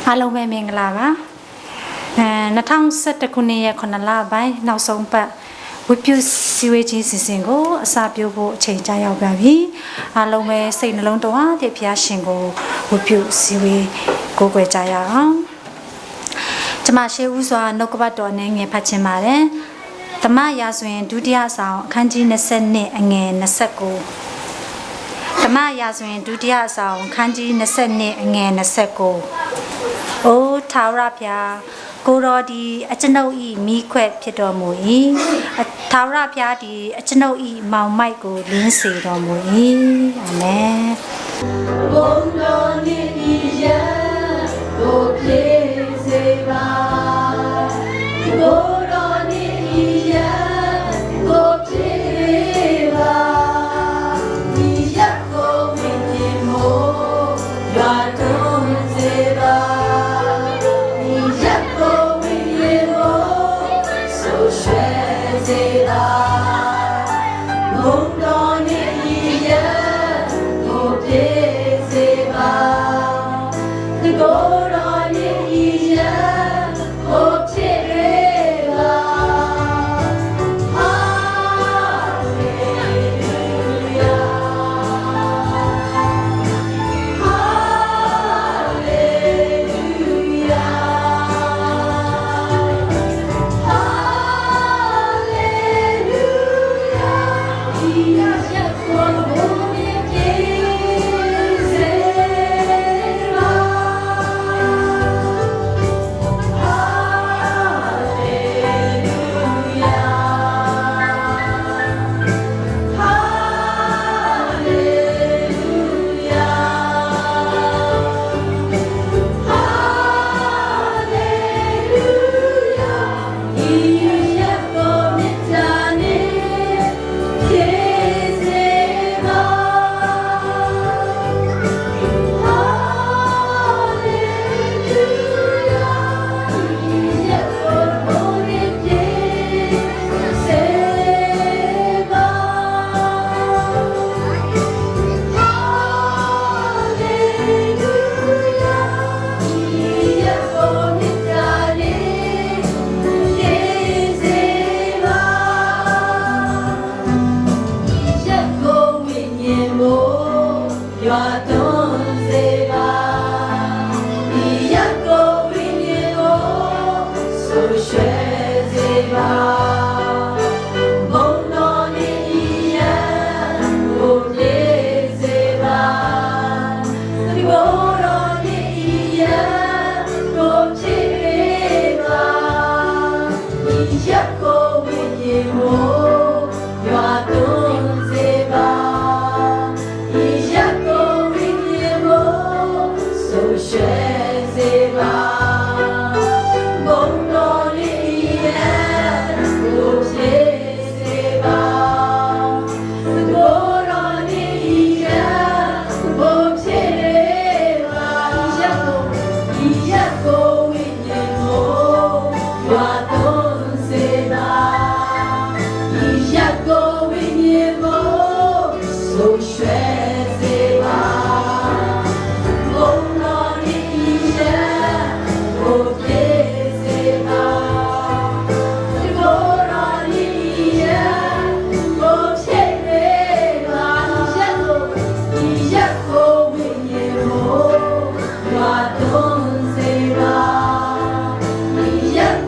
အားလုံးပဲမင်္ဂလာပါ2021ခုနှစ်ရဲ့9လပိုင်းနောက်ဆုံးပတ်ဝိပုစီဝေးခြင်းစီစဉ်ကိုအစာပြုဖို့အချိန်ကြာရောက်ပါပြီအားလုံးပဲစိတ်နှလုံးတော်အားဖြင့်ဘုရားရှင်ကိုဝိပုစီဝေးကိုကြွယ်ကြရအောင်ကျမရှိဦးစွာနှုတ်ကပတ်တော်နဲ့ငယ်ဖတ်ခြင်းပါတယ်သမရာဇဝင်ဒုတိယဆောင်အခန်းကြီး22အငယ်29သမရာဇဝင်ဒုတိယဆောင်အခန်းကြီး22အငယ်29အိုထာဝရဘုရားကိုတော်ဒီအကျွန်ုပ်ဤမိခွက်ဖြစ်တော်မူ၏ထာဝရဘုရားဒီအကျွန်ုပ်ဤမောင်မိုက်ကိုလင်းစေတော်မူ၏အာမင်ဘုံတော်နှင့်ဤရန်ကိုပြေစေပါကိုတော်နှင့်ဤရန်ကိုပြေပါဒီရက်ကိုဝိညာဉ်မို့ရွာသွန်းစေပါ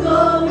Go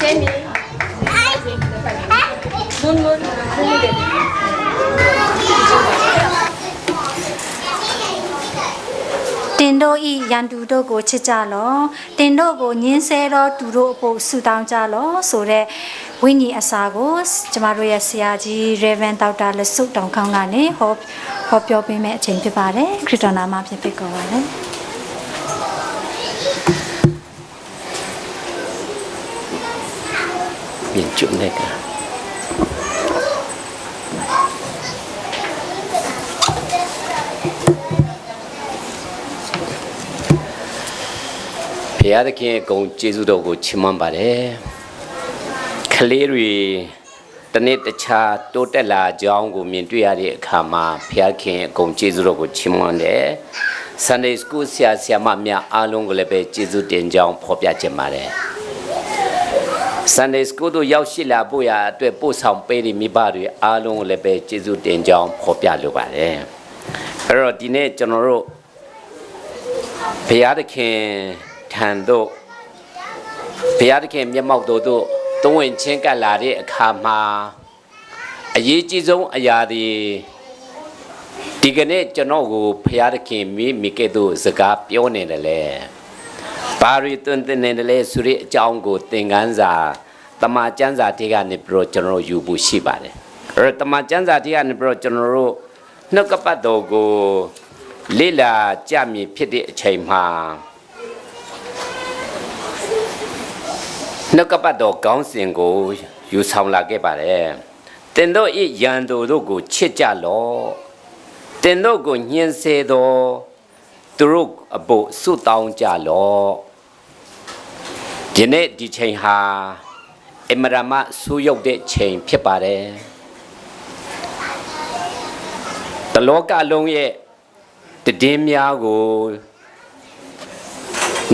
Jamie. Moon. တင်တို့ဤရန်သူတို့ကိုချစ်ကြလောတင်တို့ကိုညင်းဆဲတော့သူတို့အဖို့ဆူတောင်းကြလောဆိုတဲ့ဝိညာဉ်အစာကိုကျမတို့ရဲ့ဆရာကြီး Reverend Dr. လဆုတောင်ခေါင်းကနေဟောပြောပေးမယ့်အချိန်ဖြစ်ပါတယ်ခရစ်တော်နာမဖြင့်ဖိတ်ခေါ်ပါတယ်ပြင်ကျွတ်နေကဘုရားသခင်အကုန်ကျေးဇူးတော်ကိုချီးမွမ်းပါတယ်ကလေးတွေတနေ့တခြားတိုးတက်လာကြောင်းကိုမြင်တွေ့ရတဲ့အခါမှာဘုရားခင်အကုန်ကျေးဇူးတော်ကိုချီးမွမ်းတယ် Sunday School ဆရာမများအားလုံးကိုလည်းပဲကျေးဇူးတင်ကြောင်းဖော်ပြချင်ပါတယ် Sunday School တို့ရောက်ရှိလာဖို့ရာအတွက်ပို့ဆောင်ပေးတဲ့မိဘတွေအားလုံးကိုလည်းပဲကျေးဇူးတင်ကြောင်းဖော်ပြလိုပါတယ်အဲ့တော့ဒီနေ့ကျွန်တော်တို့ဘုရားသခင်ထံသို့ဘုရားသခင်မျက်မှောက်တော်သို့သုံးဝင်ချင်းကပ်လာတဲ့အခါမှာအရေးကြီးဆုံးအရာဒီကနေ့ကျွန်တော်ကိုဘုရားသခင်မိကဲ့သို့စကားပြောနေတယ်လေဘာရီတွင်တင်နေတယ်လေဆိုတဲ့အကြောင်းကိုသင်ခန်းစာတမန်ကျမ်းစာတွေကနေပြီးတော့ကျွန်တော်ယူဖို့ရှိပါတယ်အဲ့တော့တမန်ကျမ်းစာတွေကနေပြီးတော့ကျွန်တော်တို့နှုတ်ကပတ်တော်ကိုလေ့လာကြမည်ဖြစ်တဲ့အချိန်မှာနှုတ်ကပတ်တော်ကောင်းစဉ်ကိုယူဆောင်လာခဲ့ပါတယ်တင်တို့ဤရန်သူတို့ကိုချစ်ကြလော့တင်တို့ကိုညှင်းဆဲသောသူတို့အဖို့ဆုတောင်းကြလော့ဒီနေ့ဒီချိန်ဟာအမရမဆူရုပ်တဲ့ချိန်ဖြစ်ပါတယ်တလောကလုံးရဲ့တည်င်းများကို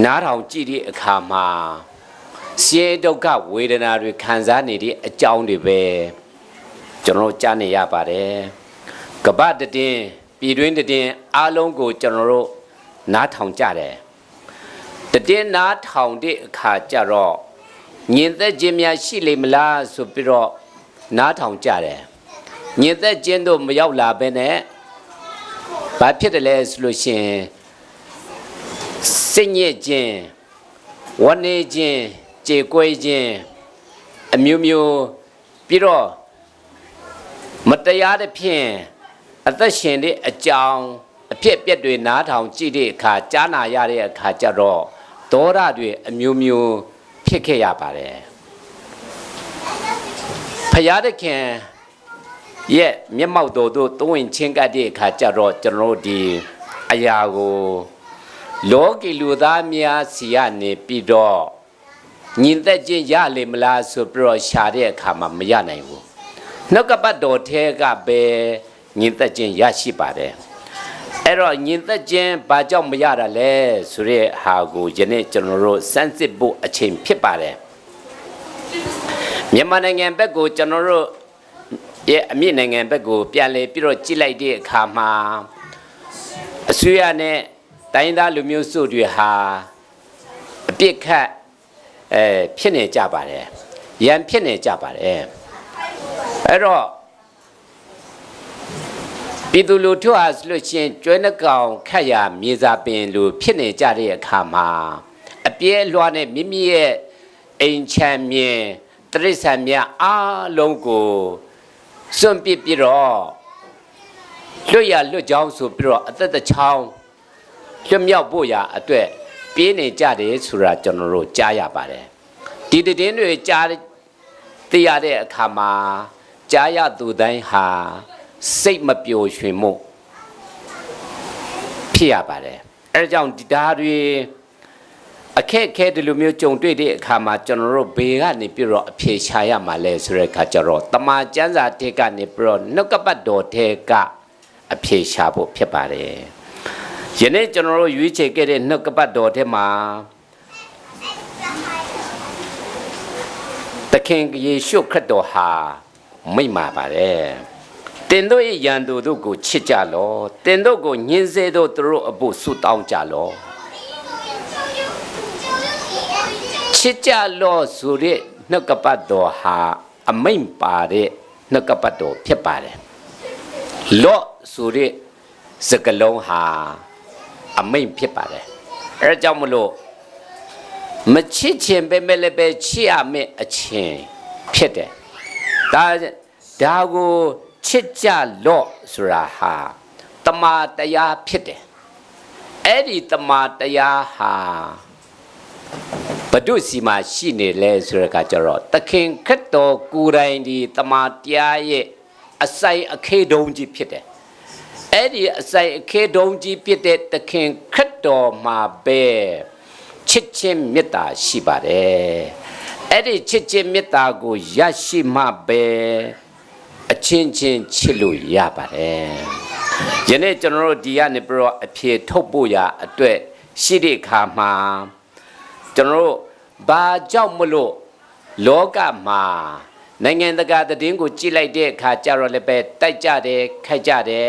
နားထောင်ကြည့်တဲ့အခါမှာရှေးဒုက္ခဝေဒနာတွေခံစားနေတဲ့အကြောင်းတွေပဲကျွန်တော်ကြားနေရပါတယ်ကပ္ပတည်င်းပြည်တွင်းတည်င်းအားလုံးကိုကျွန်တော်တို့နားထောင်ကြတယ်တည်င်းနားထောင်တဲ့အခါကျတော့ညင်သက်ခြင်းများရှိလိမ့်မလားဆိုပြီးတော့နားထောင်ကြတယ်ညင်သက်ခြင်းတို့မရောက်လာဘဲနဲ့ဘာဖြစ်တယ်လဲဆိုလို့ရှိရင်စိတ်ညစ်ခြင်းဝမ်းနည်းခြင်းကြေကွဲခြင်းအမျိုးမျိုးပြီးတော့မတရားတဲ့ဖြင့်အသက်ရှင်တဲ့အကြောင်းအဖြစ်အပျက်တွေနားထောင်ကြည့်တဲ့အခါကြားနာရတဲ့အခါကျတော့ဒေါသတွေအမျိုးမျိုးဖြစ်ခဲ့ရပါတယ်ဖယားသခင်ရဲ့မျက်မှောက်တော်တို့သုံးဝင်ချင်းကပ်တဲ့အခါကျတော့ကျွန်တော်တို့ဒီအရာကိုလောကီလူသားများစီကနေပြီးတော့ညင်သက်ခြင်းရလေမလားဆိုပြီးတော့ရှာတဲ့အခါမှာမရနိုင်ဘူးနှုတ်ကပတ်တော်ထဲကပဲညင်သက်ခြင်းရရှိပါတယ်အဲ့တော့ညင်သက်ခြင်းဘာကြောင့်မရတာလဲဆိုတဲ့ဟာကိုယနေ့ကျွန်တော်တို့စမ်းစစ်ဖို့အချိန်ဖြစ်ပါတယ်မြန်မာနိုင်ငံဘက်ကိုကျွန်တော်တို့ရဲ့အမြင့်နိုင်ငံဘက်ကိုပြန်လည်ပြီးတော့ကြည့်လိုက်တဲ့အခါမှာအစိုးရနဲ့တိုင်းသားလူမျိုးစုတွေဟာအပြစ်ခတ်ဖြစ်နေကြပါတယ်ရန်ဖြစ်နေကြပါတယ်အဲ့တော့ပြည်သူလူထုဟာဆိုလို့ရှိရင်ကျွဲနှကောင်ခတ်ရမြေစာပင်လူဖြစ်နေကြတဲ့အခါမှာအပြဲလွှားနဲ့မိမိရဲ့အိမ်ချမ်းမြင်တရိစ္ဆာန်များအားလုံးကိုစွန့်ပစ်ပြီးတော့လွတ်ရလွတ်ကြောင်းဆိုပြီးတော့အသက်တချောင်းလွတ်မြောက်ဖို့ရာအတွက်ပြေးနေကြတယ်ဆိုတာကျွန်တော်တို့ကြားရပါတယ်ဒီတည်င်းတွေကြားသိရတဲ့အခါမှာကြားရသူတိုင်းဟာစိတ်မပျော်ရွှင်မှုဖြစ်ရပါတယ်အဲဒါကြောင့်ဒီဓာတ်တွေအခက်ခဲဒီလိုမျိုးကြုံတွေ့တဲ့အခါမှာကျွန်တော်တို့ဘေကနေပြီးတော့အဖြေရှာရမှာလဲဆိုတဲ့အခါကျတော့တမန်ကျမ်းစာထဲကနေပြီးတော့နှုတ်ကပတ်တော်ထဲကအဖြေရှာဖို့ဖြစ်ပါတယ်ယနေ့ကျွန်တော်တို့ရွေးချယ်ခဲ့တဲ့နှုတ်ကပတ်တော်ထဲမှာသခင်ယေရှုခရစ်တော်ဟာမိန့်မာပါတယ်တင်တို့ရဲ့ရန်သူတို့ကိုချစ်ကြလောတင်တို့ကိုညှင်းဆဲသောသူတို့အဖို့ဆုတောင်းကြလောချစ်ကြလောဆိုတဲ့ နှုတ်ကပတ်တော်ဟာအမိန့်ပါတဲ့နှုတ်ကပတ်တော်ဖြစ်ပါတယ်လော့ဆိုတဲ့စကားလုံးဟာအမိန့်ဖြစ်ပါတယ်အဲဒါကြောင့်မလို့မချစ်ခြင်းပဲမဲ့လည်းပဲချစ်ရမယ့်အချင်းဖြစ်တယ်ဒါကိုချစ်ကြလော့ဆိုတာဟာတမန်တရားဖြစ်တယ်အဲ့ဒီတမန်တရားဟာဘဒုစီမှာရှိနေလဲဆိုရကကြတော့သခင်ခရစ်တော်ကိုယ်တိုင်ဒီတမန်တရားရဲ့အစိုင်အခေတုံးကြီးဖြစ်တယ်အဲ့ဒီအစိုင်အခေတုံးကြီးဖြစ်တဲ့သခင်ခရစ်တော်မှာပဲချစ်ခြင်းမေတ္တာရှိပါတယ်အဲ့ဒီချစ်ခြင်းမေတ္တာကိုရရှိမှပဲအချင်းချင်းချစ်လို့ရပါတယ်ယနေ့ကျွန်တော်တို့ဒီကနေပြီးတော့အဖြေထုတ်ဖို့ရအတွက်ရှိတဲ့အခါမှာကျွန်တော်တို့ဘာကြောင့်မလို့လောကမှာနိုင်ငံတကာသတင်းကိုကြည့်လိုက်တဲ့အခါကျတော့လည်းပဲတိုက်ကြတယ်ခိုက်ကြတယ်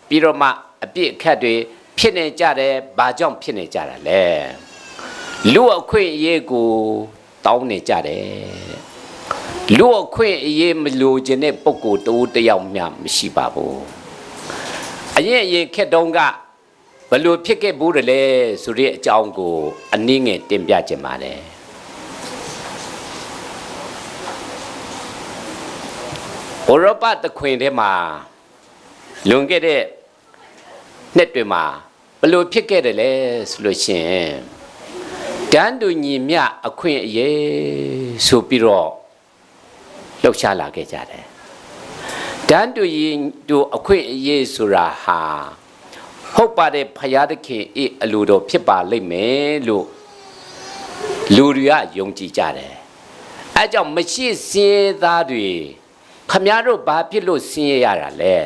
ပြီးတော့မှအပြစ်အခတ်တွေဖြစ်နေကြတယ်ဘာကြောင့်ဖြစ်နေကြတာလဲလူအခွင့်အရေးကိုတောင်းနေကြတယ်လူအခွင့်အရေးမလိုချင်တဲ့ပုဂ္ဂိုလ်တူတယောက်မှမရှိပါဘူးအရင်ခက်တုံးကဘယ်လိုဖြစ်ခဲ့ဘူးလဲဆိုတဲ့အကြောင်းကိုအနည်းငယ်တင်ပြခြင်းပါတယ်ဩရောပတခွင်ထဲမှာလွန်ခဲ့တဲ့နှစ်တွေမှာဘယ်လိုဖြစ်ခဲ့တယ်လဲဆိုလို့ရှိရင်တန်းတူညီမျှအခွင့်အရေးဆိုပြီးတော့လှုပ်ရှားလာခဲ့ကြတယ်တန်းတူညီတူအခွင့်အရေးဆိုတာဟာဟုတ်ပါတယ်ဖယားသခင်အလိုတော်ဖြစ်ပါလိမ့်မယ်လို့လူတွေကယုံကြည်ကြတယ်အဲကြောင့်မရှိစင်းသားတွေခမည်းတော်ဘာဖြစ်လို့ဆင်းရဲရတာလဲ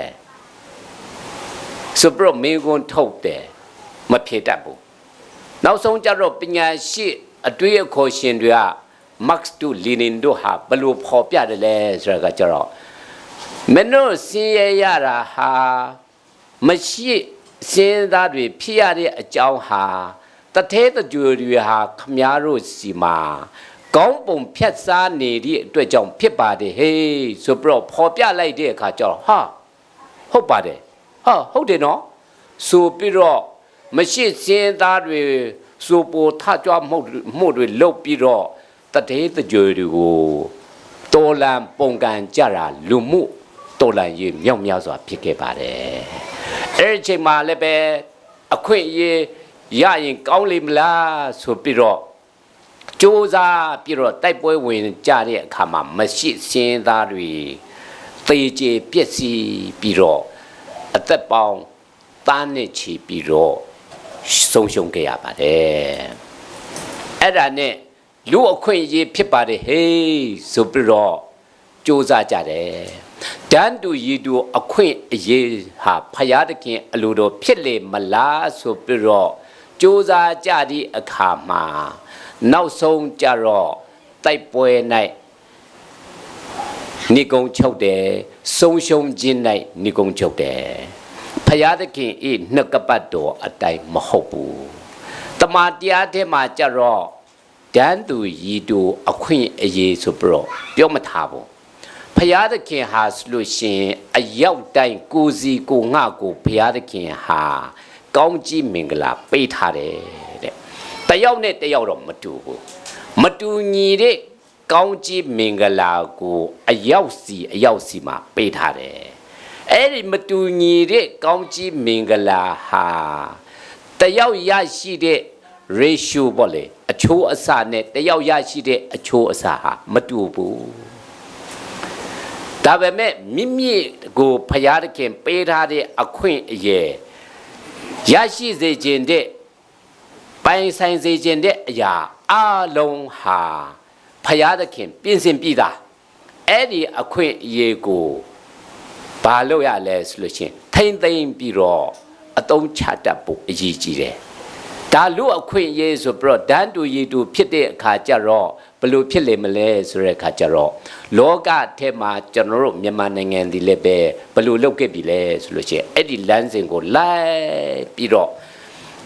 ဆိုပြီးမေကွန်းထုတ်တယ်မဖြေတတ်ဘူးနောက်ဆုံးကျတော့ပညာရှိအတွေ့အခေါ်ရှင်တွေကမတ်စ်တို့လီနင်တို့ဟာဘယ်လိုဖော်ပြတယ်လဲဆိုတာကကျတော့မင်းတို့ဆင်းရဲရတာဟာမရှိစင်းသားတွေဖြစ်ရတဲ့အကြောင်းဟာတထဲတကြွတွေဟာခမည်းတော်စီမှာကောင်းပုံဖြတ်စားနေသည့်အတွက်ကြောင့်ဖြစ်ပါတယ်ဟေးဆိုပြီးတော့ဖော်ပြလိုက်တဲ့အခါကျတော့ဟာဟုတ်ပါတယ်ဟာဟုတ်တယ်နော်ဆိုပြီးတော့မရှိစင်းသားတွေဆိုပေါ်ထကြွမှုတွေလုပ်ပြီးတော့တထဲတကြွတွေကိုတော်လန်ပုံကန်ကြတာလူမှုတော်လန်ရေးမြောက်များစွာဖြစ်ခဲ့ပါတယ်အဲ့ဒီအချိန်မှာလည်းပဲအခွင့်အရေးရရင်ကောင်းလိမ့်မလားဆိုပြီးတော့စူးစမ်းပြီးတော့တိုက်ပွဲဝင်ကြတဲ့အခါမှာမရှိစင်းသားတွေသေကျေပျက်စီးပြီးတော့အသက်ပေါင်းသားနဲ့ချီပြီးတော့ဆုံးရှုံးခဲ့ရပါတယ်အဲ့ဒါနဲ့လူအခွင့်အရေးဖြစ်ပါတယ်ဟေးဆိုပြီးတော့စူးစမ်းကြတယ်တန်းတူရည်တူအခွင့်အရေးဟာဖယားသခင်အလိုတော်ဖြစ်လေမလားဆိုပြီးတော့စူးစမ်းကြသည့်အခါမှာနောက်ဆုံးကြတော့တိုက်ပွဲ၌နိဂုံချုပ်တယ်ဆုံးရှုံးခြင်း၌နိဂုံချုပ်တယ်ဖယားသခင်ဤနှုတ်ကပတ်တော်အတိုင်းမဟုတ်ဘူးတမန်တရားထဲမှာကြတော့တန်းတူရည်တူအခွင့်အရေးဆိုပြီးတော့ပြောမထားဘူးဖယားသခင်ဟာဆိုလို့ရှိရင်အရောက်တိုင်းကိုစီကိုငှကိုဖယားသခင်ဟာကောင်းကြီးမင်္ဂလာပေးထားတယ်တဲ့တယောက်နဲ့တယောက်တော့မတူဘူးမတူညီတဲ့ကောင်းကြီးမင်္ဂလာကိုအရောက်စီမှာပေးထားတယ်အဲ့ဒီမတူညီတဲ့ကောင်းကြီးမင်္ဂလာဟာတယောက်ရရှိတဲ့ ratio ပေါ့လေအချိုးအဆနဲ့တယောက်ရရှိတဲ့အချိုးအဆဟာမတူဘူးဒါပေမဲ့မိမိကိုဖယားသခင်ပေးထားတဲ့အခွင့်အရေးရရှိစေခြင်းတဲ့ပိုင်ဆိုင်စေခြင်းတဲ့အရာအလုံးဟာဖယားသခင်ပြင်ဆင်ပြီးသားအဲ့ဒီအခွင့်အရေးကိုဘာလို့ရလဲဆိုလို့ချင်းထိမ့်သိမ့်ပြီးတော့အသုံးချတတ်ဖို့အရေးကြီးတယ်ဒါလူအခွင့်အရေးဆိုပြီးတော့ဒန်းတူရည်တူဖြစ်တဲ့အခါကျတော့ဘယ်လိုဖြစ်လိမ့်မလဲဆိုတဲ့အခါကျတော့လောကထဲမှာကျွန်တော်တို့မြန်မာနိုင်ငံဒီလည်းပဲဘယ်လိုလုပ်ခဲ့ပြီလဲဆိုလို့ရှိရင်အဲ့ဒီလမ်းစဉ်ကိုလိုက်ပြီးတော့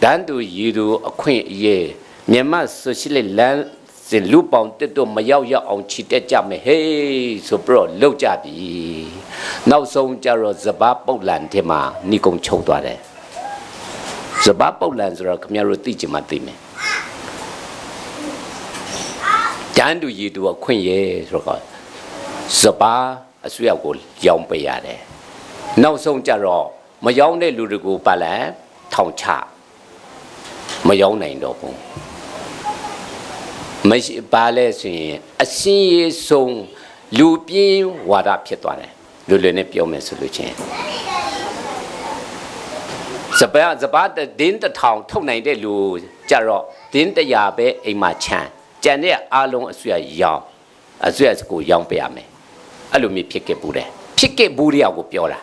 ဒန်းတူရည်တူအခွင့်အရေးမြန်မာဆိုရှယ်လစ်လမ်း စလူပေါင်းတက်တော့မရောက်ရောက်အောင်ချီတက်ကြမယ်ဟေးဆိုပြီးတော့လှုပ်ကြပြီနောက်ဆုံးကျတော့စဘာပုတ်လန်ထဲမှာနီကုံချုပ်သွားတယ်စဘာပုတ်လန်ဆိုတော့ခင်ဗျားတို့သိချင်မှသိမယ်တန်းတူရည်တူအခွင့်ရဲ့ဆိုတော့စဘာအဆွေရောက်ကိုရောင်းပေးရတယ်နောက်ဆုံးကျတော့မရောင်းတဲ့လူတွေကိုပါလဲထောင်ချမရောင်းနိုင်တော့ဘူးမရှိပါလဲဆိုရင်အစင်းရေးဆုံးလူပြင်းဝါဒဖြစ်သွားတယ်လူတွေနဲ့ပြောမယ်ဆိုလို့ချင်းစပါးဒင်းတစ်ထောင်ထုတ်နိုင်တဲ့လူကြတော့ဒင်း100ပဲအိမ်မှာချမ်းကြံတဲ့အားလုံးအဆွေရောင်းအဆွေကိုရောင်းပေးရမယ်အဲ့လိုမျိုးဖြစ်ခဲ့ဘူးတယ်ဖြစ်ခဲ့ဘူးတဲ့ကိုပြောတာ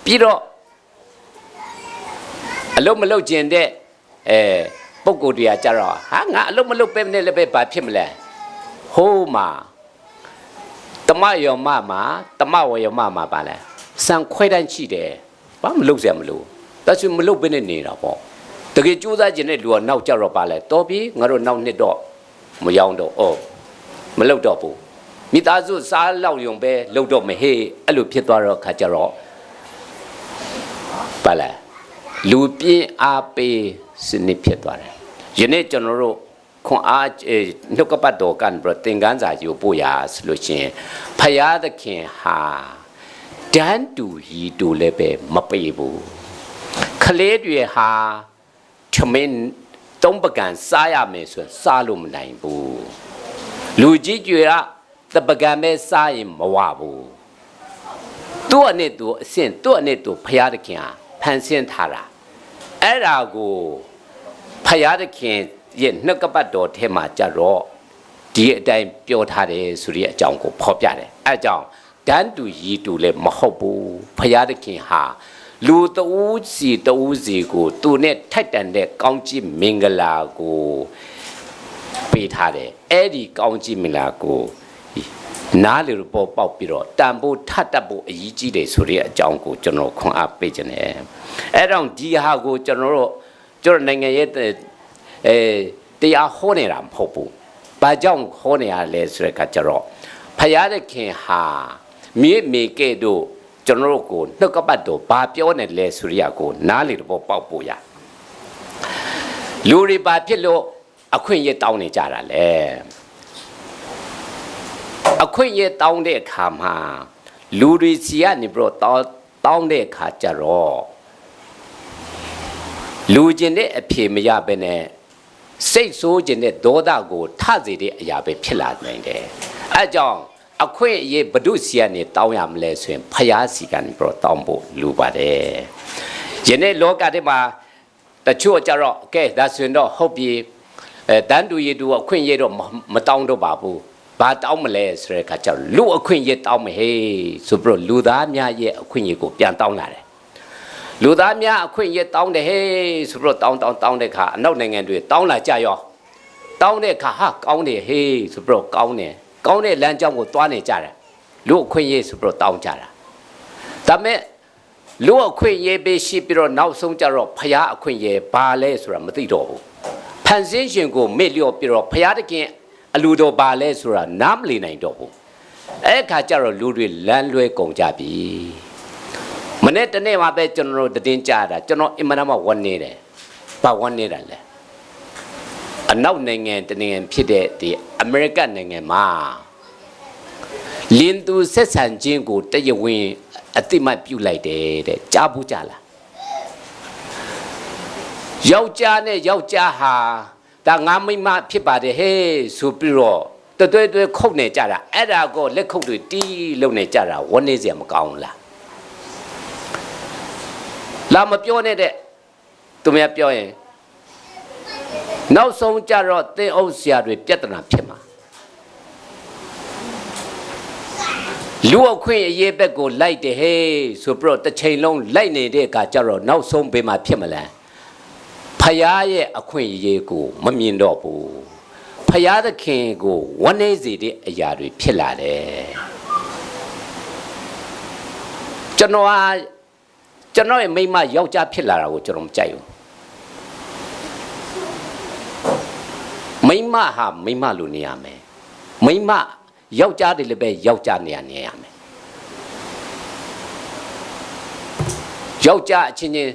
ပြီးတော့အလုံးမလုံးကျင်တဲ့ပုဂ္ဂိုလ်တရားကြတော့ဟာငါအလုံးမလုံးပဲနဲ့လည်းပဲဘာဖြစ်မလဲဟိုးမှာတမယောမမှာတမဝယောမမှာပါလဲစံခွဲတန်းရှိတယ်ဘာမလုံးစရာမလိုဒါဆိုမလုံးပဲနဲ့နေတာပေါ့တကယ်ကြိုးစားခြင်းတဲ့လူကနောက်ကြတော့ပါလဲတော်ပြီငါတို့နောက်နှစ်တော့မရောက်တော့မလုံးတော့ဘူးမိသားစုစားလောက်ယုံပဲလုံးတော့မဟေးအဲ့လိုဖြစ်သွားတော့ခါကြတော့ပါလဲလူပြင်းအားပေးစနစ်ဖြစ်သွားတယ်ယနေ့ကျွန်တော်တို့ခွန်အားနှုတ်ကပတ်တော်ကန်ပြသင်္ကန်းစာယူပို့ရဆိုလို့ရှိရင်ဖယားသခင်ဟာတန်းတူရီတူလည်းပဲမပေးဘူးခလေးတွေဟာချမင်းသုံးပကံစားရမယ်ဆိုရင်စားလို့မနိုင်ဘူးလူကြီးကျွေကတပကံပဲစားရင်မဝဘူးသူ့အနေသူအဆင့်သူ့အနေသူဖယားသခင်ဟာဖန်ဆင်းထားတာအဲ့ဒါကိုဖယားသခင်ရဲ့နှုတ်ကပတ်တော်ထဲမှာကြတော့ဒီအတိုင်းပြောထားတယ်ဆိုတဲ့အကြောင်းကိုဖော်ပြတယ်အဲအကြောင်းတန်းတူရီတူလည်းမဟုတ်ဘူးဖယားသခင်ဟာလူတဦးစီကိုသူနဲ့ထိုက်တန်တဲ့ကောင်းကြီးမင်္ဂလာကိုပေးထားတယ်အဲ့ဒီကောင်းကြီးမင်္ဂလာကိုနားလေပေါ်ပေါက်ပြီးတော့တန်ဖို့ထတ်တတ်ဖို့အရေးကြီးတယ်ဆိုတဲ့အကြောင်းကိုကျွန်တော်ခွန်အားပေးခြင်းနဲ့အဲ့တော့ဒီဟာကိုကျွန်တော်နိုင်ငံရဲ့တရားဟောနေတာမဟုတ်ဘူး။ဘာကြောင့်ဟောနေရလဲဆိုတဲ့အခါကျတော့ဖယားသခင်ဟာမြေမေကဲ့သို့ကျွန်တော်တို့ကိုနှုတ်ကပတ်တော်ဘာပြောနေလဲဆိုရကိုနားလေတော့ပေါက်ဖို့ရလူတွေဘာဖြစ်လို့အခွင့်အရေးတောင်းနေကြတာလဲအခွင့်အရေးတောင်းတဲ့အခါမှာလူတွေစီကနေပြီးတော့တောင်းတဲ့အခါကျတော့လူကျင်တဲ့အဖြေမရဘဲနဲ့စိတ်ဆိုးခြင်းတဲ့ဒေါသကိုထစေတဲ့အရာပဲဖြစ်လာနိုင်တယ်အဲကြောင့်အခွင့်အရေးဘု து စီကနေတောင်းရမလဲဆိုရင်ဖယားစီကနေပြီးတော့တောင်းဖို့လိုပါတယ်ယနေ့လောကထဲမှာတချို့ကြတော့ကဲဒါဆိုရင်တော့ဟုတ်ပြီတန်းတူရည်တူအခွင့်အရေးတော့မတောင်းတော့ပါဘူးဘာတောင်းမလဲဆိုတဲ့အခါကျတော့လူအခွင့်အရေးတောင်းမဟေးဆိုပြီးတော့လူသားများရဲ့အခွင့်အရေးကိုပြန်တောင်းလာတယ်လူသားများအခွင့်အရေးတောင်းတယ်ဟေးဆိုပြီးတော့တောင်းတဲ့အခါအနောက်နိုင်ငံတွေတောင်းလာကြရောတောင်းတဲ့အခါဟာကောင်းတယ်ဟေးဆိုပြီးတော့ကောင်းတဲ့လမ်းကြောင်းကိုသွားနေကြတယ်လူအခွင့်အရေးဆိုပြီးတော့တောင်းကြတာဒါပေမဲ့လူအခွင့်အရေးပဲရှိပြီးတော့နောက်ဆုံးကျတော့ဖယားအခွင့်အရေးဘာလဲဆိုတာမသိတော့ဘူးဖန်ဆင်းရှင်ကိုမေ့လျော့ပြီးတော့ဖယားတခင်အလူတော်ဘာလဲဆိုတာနားမလည်နိုင်တော့ဘူးအဲ့ခါကျတော့လူတွေလမ်းလွဲကုန်ကြပြီမနေ့တနေ့မှာပဲကျွန်တော်တို့တင်ကြတာကျွန်တော်အင်မနာမဝန်းနေတယ်ဘာဝန်းနေတာလဲအနောက်နိုင်ငံတနိုင်ငံဖြစ်တဲ့ဒီအမေရိကန်နိုင်ငံမှာလင်းသူဆက်ဆံခြင်းကိုတရားဝင်အသိမှတ်ပြုလိုက်တယ်တဲ့ကြားဘူးကြလားယောက်ျားနဲ့ယောက်ျားဟာဒါငါမိမဖြစ်ပါတယ်ဟဲ့ဆိုပြီးတော့တွဲခုတ်နေကြတာအဲ့ဒါကိုလက်ခုပ်တွေတီးလုံနေကြတာဝန်းနေစရာမကောင်းလားလာမပြောနဲ့တဲ့သူများပြောရင်နောက်ဆုံးကြတော့သင်အုပ်ဆရာတွေပြဿနာဖြစ်မှာလူအခွင့်အရေးဘက်ကိုလိုက်တယ်ဟေးဆိုပြီးတော့တစ်ချိန်လုံးလိုက်နေတဲ့အခါကျတော့နောက်ဆုံးဘေးမှာဖြစ်မလားဖယားရဲ့အခွင့်အရေးကိုမမြင်တော့ဘူးဖယားသခင်ကိုဝန်းနေစေတဲ့အရာတွေဖြစ်လာတယ်ကျွန်တော်ရဲ့မိမယောက်ျားဖြစ်လာတာကိုကျွန်တော်မကြိုက်ဘူးမိမ မဟာမိမလိုနေရမယ်မိမယောက်ျားတွေလည်းပဲယောက်ျားနေရမယ်ယောက်ျားအချင်းချင်း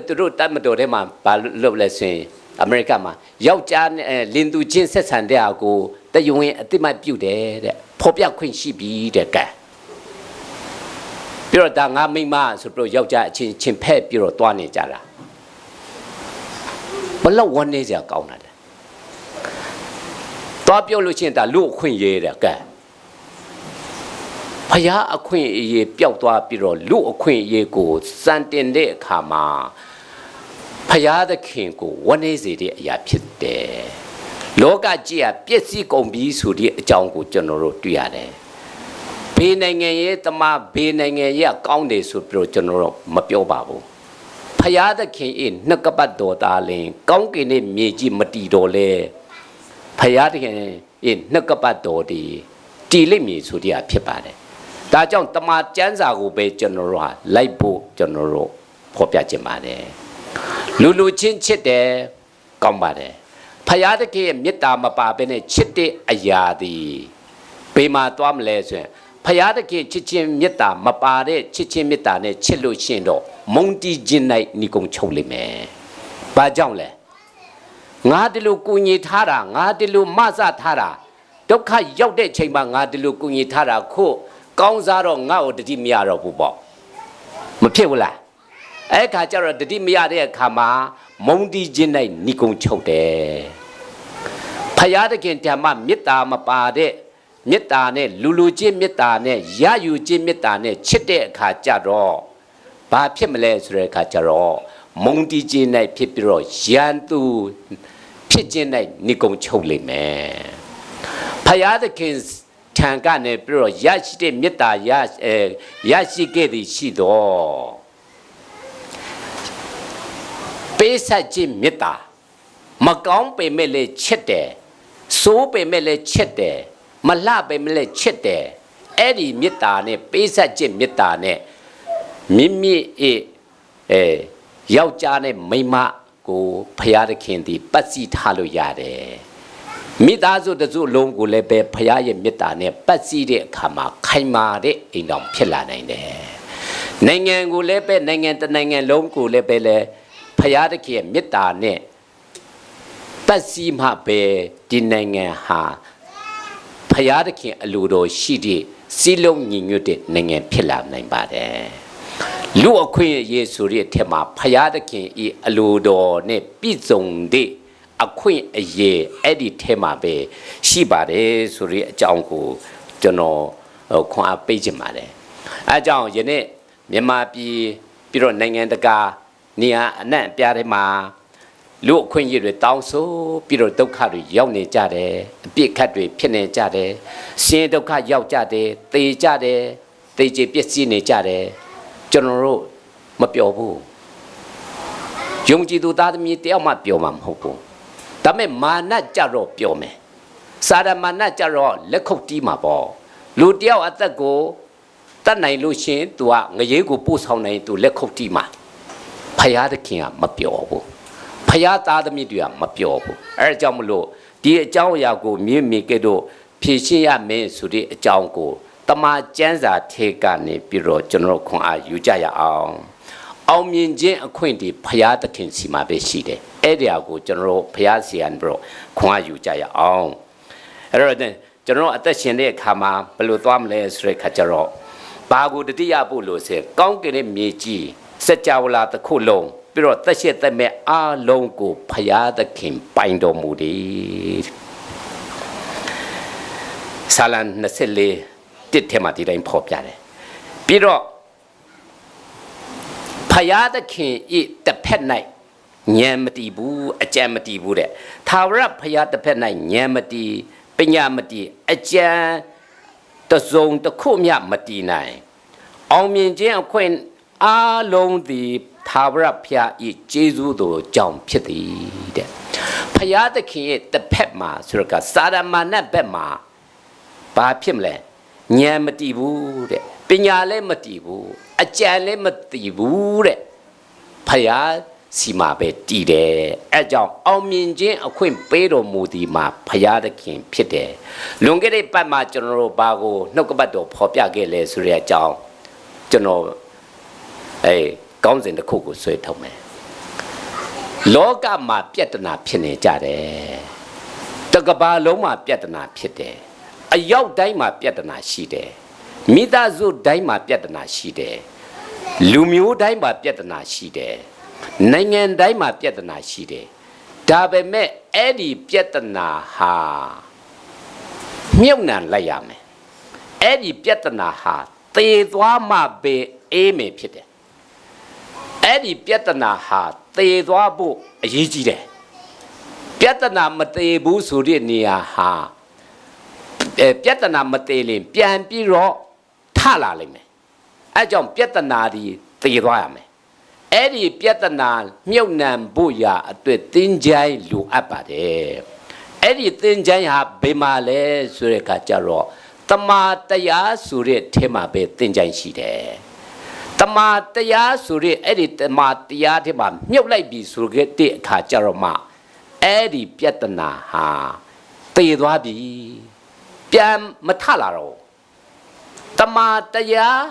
သူတို့တတ်မတော်ထဲမှာဘာလုပ်လဲဆိုရင်အမေရိကမှာယောက်ျားလင်သူချင်းဆက်ဆံတဲ့အကိုတယုံရင်အတိမတ်ပြုတ်တယ်တဲ့ဖော်ပြခွင့်ရှိပြီတဲ့ကဲပြီးတော့ဒါငါမိမဆိုပြီးတော့ယောက်ျားအချင်းချင်းဖက်ပြီးတော့တွားနေကြတာဘလောက်ဝန်းနေကြကောင်းတာလဲတွားပြောလို့ချင်းဒါလူအခွင့်ရေးတဲ့ကဲဖယားအခွင့်အရေးပျောက်သွားပြီးတော့လူအခွင့်အရေးကိုစံတင်တဲ့အခါမှာဖယားသခင်ကိုဝန်းနေစေတဲ့အရာဖြစ်တယ်လောကကြီးကပြည့်စည်ကုန်ပြီဆိုတဲ့အကြောင်းကိုကျွန်တော်တို့တွေ့ရတယ်ဘေးနိုင်ငံရဲ့တမဘေးနိုင်ငံရဲ့ကောင်းတယ်ဆိုပြီးတော့ကျွန်တော်တို့မပြောပါဘူးဖယားသခင်၏နှကပတ်တော်သားလင်ကောင်းကင်နဲ့မြေကြီးမတီတော်လဲဖယားသခင်၏နှကပတ်တော်ဒီတီလိမ့်မည်ဆိုတဲ့အဖြစ်ပါတယ်ဒါကြောင့်တမန်ကျမ်းစာကိုပဲကျွန်တော်တို့ဟာလိုက်ဖို့ကျွန်တော်တို့ဖော်ပြခြင်းပါတယ်လူချင်းချစ်တယ်ကောင်းပါတယ်ဖယားတကယ်မေတ္တာမပါဘဲနဲ့ချစ်တဲ့အရာသည်ဘေးမှာသွားမလဲဆိုရင်ဖယားတကယ်ချစ်ချင်းမေတ္တာမပါတဲ့ချစ်ချင်းမေတ္တာနဲ့ချစ်လို့ရှင်တော့မုန်တီးခြင်း၌ညီကုံချုပ်လိမ့်မယ်ဘာကြောင့်လဲငါဒီလိုကိုညီထားတာငါဒီလိုမဆထားတာဒုက္ခရောက်တဲ့ချိန်မှာငါဒီလိုကိုညီထားတာခို့ကောင်းစားတော့ငါ့ကိုတတိမရတော့ဘူးပေါ့မဖြစ်ဘူးလားအဲ့ခါကျတော့တတိမရတဲ့အခါမှာမုန်တီးခြင်း၌ညီကုံချုပ်တယ်ဖယားတခင်ဓမ္မမေတ္တာမပါတဲ့မေတ္တာနဲ့လူချင်းမေတ္တာနဲ့ရယူချင်းမေတ္တာနဲ့ချစ်တဲ့အခါကျတော့ဘာဖြစ်မလဲဆိုတဲ့အခါကျတော့မုန်တီးခြင်း၌ဖြစ်ပြီးတော့ရန်သူဖြစ်ခြင်း၌ညီကုံချုပ်လိမ့်မယ်ဖယားတခင်ထံကနေပြီးတော့ရရှိတဲ့မေတ္တာရရှိခဲ့သည်ရှိတော့ပေးဆက်ခြင်းမေတ္တာမကောင်းပေမဲ့လည်းချစ်တယ်စိုးပေမဲ့လည်းချစ်တယ်မလှပေမဲ့လည်းချစ်တယ်အဲ့ဒီမေတ္တာနဲ့ပေးဆက်ခြင်းမေတ္တာနဲ့မိမိယောက်ျားနဲ့မိန်းမကိုဖယားသခင်သည်ပတ်စည်းထားလို့ရတယ်မိသားစုတစုလုံးကိုလည်းပဲဖယားရဲ့မေတ္တာနဲ့ပတ်စည်းတဲ့အခါမှာခိုင်မာတဲ့အိမ်တော်ဖြစ်လာနိုင်တယ်နိုင်ငံကိုလည်းပဲနိုင်ငံတစ်နိုင်ငံလုံးကိုလည်းပဲလေဖယားသခင်ရဲ့မေတ္တာနဲ့ပတ်စည်းမှပဲဒီနိုင်ငံဟာဖယားသခင်အလိုတော်ရှိတဲ့စီလုံးညီညွတ်တဲ့နိုင်ငံဖြစ်လာနိုင်ပါတယ်လူအခွင့်အရေးဆိုတဲ့အထက်မှာဖယားသခင်ဤအလိုတော်နဲ့ပြည့်စုံတဲ့အခွင့်အရေးအဲ့ဒီထဲမှာပဲရှိပါတယ်ဆိုတဲ့အကြောင်းကိုကျွန်တော်ခွန်အားပေးခြင်းပါတယ်အဲအကြောင်းယနေ့မြန်မာပြည်ပြီးတော့နိုင်ငံတကာနေရာအနှံ့အပြားထဲမှာလူအခွင့်အရေးတွေတောင်းဆိုပြီးတော့ဒုက္ခတွေရောက်နေကြတယ်အပြစ်ခတ်တွေဖြစ်နေကြတယ်ဆင်းဒုက္ခရောက်ကြတယ်သေကြတယ်သေကြေပျက်စီးနေကြတယ်ကျွန်တော်တို့မပျော်ဘူးယုံကြည်သူသားသမီးတယောက်မှပျော်မှာမဟုတ်ဘူးဒါပေမဲ့မာနကြတော့ပျော်မယ်စာရမာနကြတော့လက်ခုပ်တီးမှာပေါ့လူတယောက်အသက်ကိုတတ်နိုင်လို့ရှင် तू ကငရေကိုပို့ဆောင်နိုင် तू လက်ခုပ်တီးမှာဖယားသခင်ကမပျော်ဘူးဖယားသားသမီးတွေကမပျော်ဘူးအဲဒါကြောင့်မလို့ဒီအကြောင်းအရာကိုမြင်မိခဲ့တော့ဖြည့်ရှင်းရမယ်ဆိုတဲ့အကြောင်းကိုတမန်ကျမ်းစာထဲကနေပြီးတော့ကျွန်တော်ခွန်အားယူကြရအောင်အောင်မြင်ခြင်းအခွင့်ဒီဖယားသခင်စီမှာပဲရှိတယ်အဲ့ဒီအရာကိုကျွန်တော်ဖယားစီရင်ပြီးတော့ခွန်အားယူကြရအောင်အဲ့တော့ကျွန်တော်အသက်ရှင်တဲ့အခါမှာဘယ်လိုသွားမလဲဆိုတဲ့အခါကျတော့ဘာကိုတတိယဖို့လို့ဆိုကောင်းကင်ရဲ့မြေကြီးစัจ java လာတစ်ခုလုံးပြီးတော့သက်ရှိသက်မဲ့အားလုံးကိုဖယားသခင်ပိုင်တော်မူတယ်ဆာလံ24တစ်ထဲမှာဒီတိုင်းဖော်ပြတယ်ပြီးတော့ဖယားသခင်ဤတစ်ဖက်၌ဉာဏ်မတည်ဘူးအကြံမတည်ဘူးတဲ့သာဝရဖယားတစ်ဖက်၌ဉာဏ်မတည်ပညာမတည်အကြံတစုံတစ်ခုမျှမတည်နိုင်အောင်မြင်ခြင်းအခွင့်အားလုံးသည်သာဝရဖယားဤကျေးဇူးတော်ကြောင့်ဖြစ်သည်တဲ့ဖယားသခင်ရဲ့တစ်ဖက်မှာဆိုတော့စာရမဏေဘက်မှာဘာဖြစ်မလဲဉာဏ်မတည်ဘူးတဲ့ပညာလည်းမတည်ဘူးအကြံလည်းမတည်ဘူးတဲ့ဖယား စီမာပဲတည်တယ်အဲကြောင့်အောင်မြင်ခြင်းအခွင့်ပေးတော်မူသည်မှာဘုရားသခင်ဖြစ်တယ်လွန်ခဲ့တဲ့ပတ်မှာကျွန်တော်တို့ဘာကိုနှုတ်ကပတ်တော်ဖော်ပြခဲ့လဲဆိုတဲ့အကြောင်းကျွန်တော်ကောင်းစဉ်တစ်ခုကိုဆွဲထုတ်မယ်လောကမှာပြဿနာဖြစ်နေကြတယ်တကဘာလုံးမှာပြဿနာဖြစ်တယ်အရောက်တိုင်းမှာပြဿနာရှိတယ်မိသားစုတိုင်းမှာပြဿနာရှိတယ်လူမျိုးတိုင်းမှာပြဿနာရှိတယ်နိုင်ငံတိုင်းမှာပြဿနာရှိတယ်ဒါပေမဲ့အဲ့ဒီပြဿနာဟာမြုပ်နှံလိုက်ရမယ်အဲ့ဒီပြဿနာဟာသေသွားမှပဲအေးမယ်ဖြစ်တယ်အဲ့ဒီပြဿနာဟာသေသွားဖို့အရေးကြီးတယ်ပြဿနာမသေဘူးဆိုတဲ့နေရာဟာပြဿနာမသေးရင်ပြန်ပြီးတော့ထလာလိမ့်မယ်အဲကြောင့်ပြဿနာဒီသေသွားရမယ်အဲ့ဒီပြဿနာမြုပ်နှံဖို့ရာအတွက်သင်္ချိုင်းလိုအပ်ပါတယ်အဲ့ဒီသင်္ချိုင်းဟာဘယ်မှာလဲဆိုတဲ့အခါကျတော့တမာတရားဆိုတဲ့ထဲမှာပဲသင်္ချိုင်းရှိတယ်တမာတရားဆိုတဲ့အဲ့ဒီတမာတရားထဲမှာမြုပ်လိုက်ပြီဆိုခဲ့တဲ့အခါကျတော့မှအဲ့ဒီပြဿနာဟာသေသွားပြီပြန်မထလာတော့တမာတရား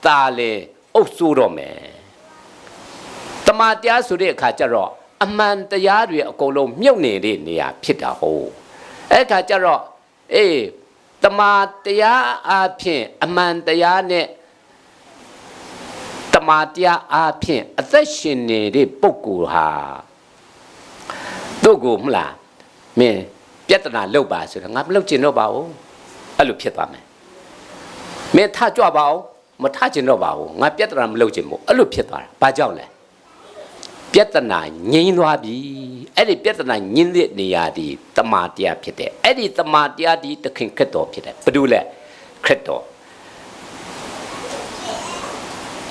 သာလေအုပ်စိုးတော့မယ်တမာတရားဆိုတဲ့အခါကျတော့အမှန်တရားတွေအကုန်လုံးမြုပ်နေတဲ့နေရာဖြစ်တာဟုတ်အဲ့အခါကျတော့တမာတရားအဖြစ်အမှန်တရားနဲ့တမာတရားအဖြစ်အသက်ရှင်နေတဲ့ပုဂ္ဂိုလ်ဟာတို့ကိုမလားမင်းပြဿနာလောက်ပါဆိုတော့ငါမလောက်ကျင်တော့ပါဘူးအဲ့လိုဖြစ်သွားမယ်မင်းထကြွပါအောင်မထကျင်တော့ပါဘူးငါပြဿနာမလောက်ကျင်ဘူးအဲ့လိုဖြစ်သွားတာဘာကြောင့်လဲပြဿနာငြိမ်းသွားပြီအဲ့ဒီပြဿနာငြင်းတဲ့နေရာဒီတမာတရားဖြစ်တယ်အဲ့ဒီတမာတရားဒီသခင်ခရစ်တော်ဖြစ်တယ်ဘာလို့လဲခရစ်တော်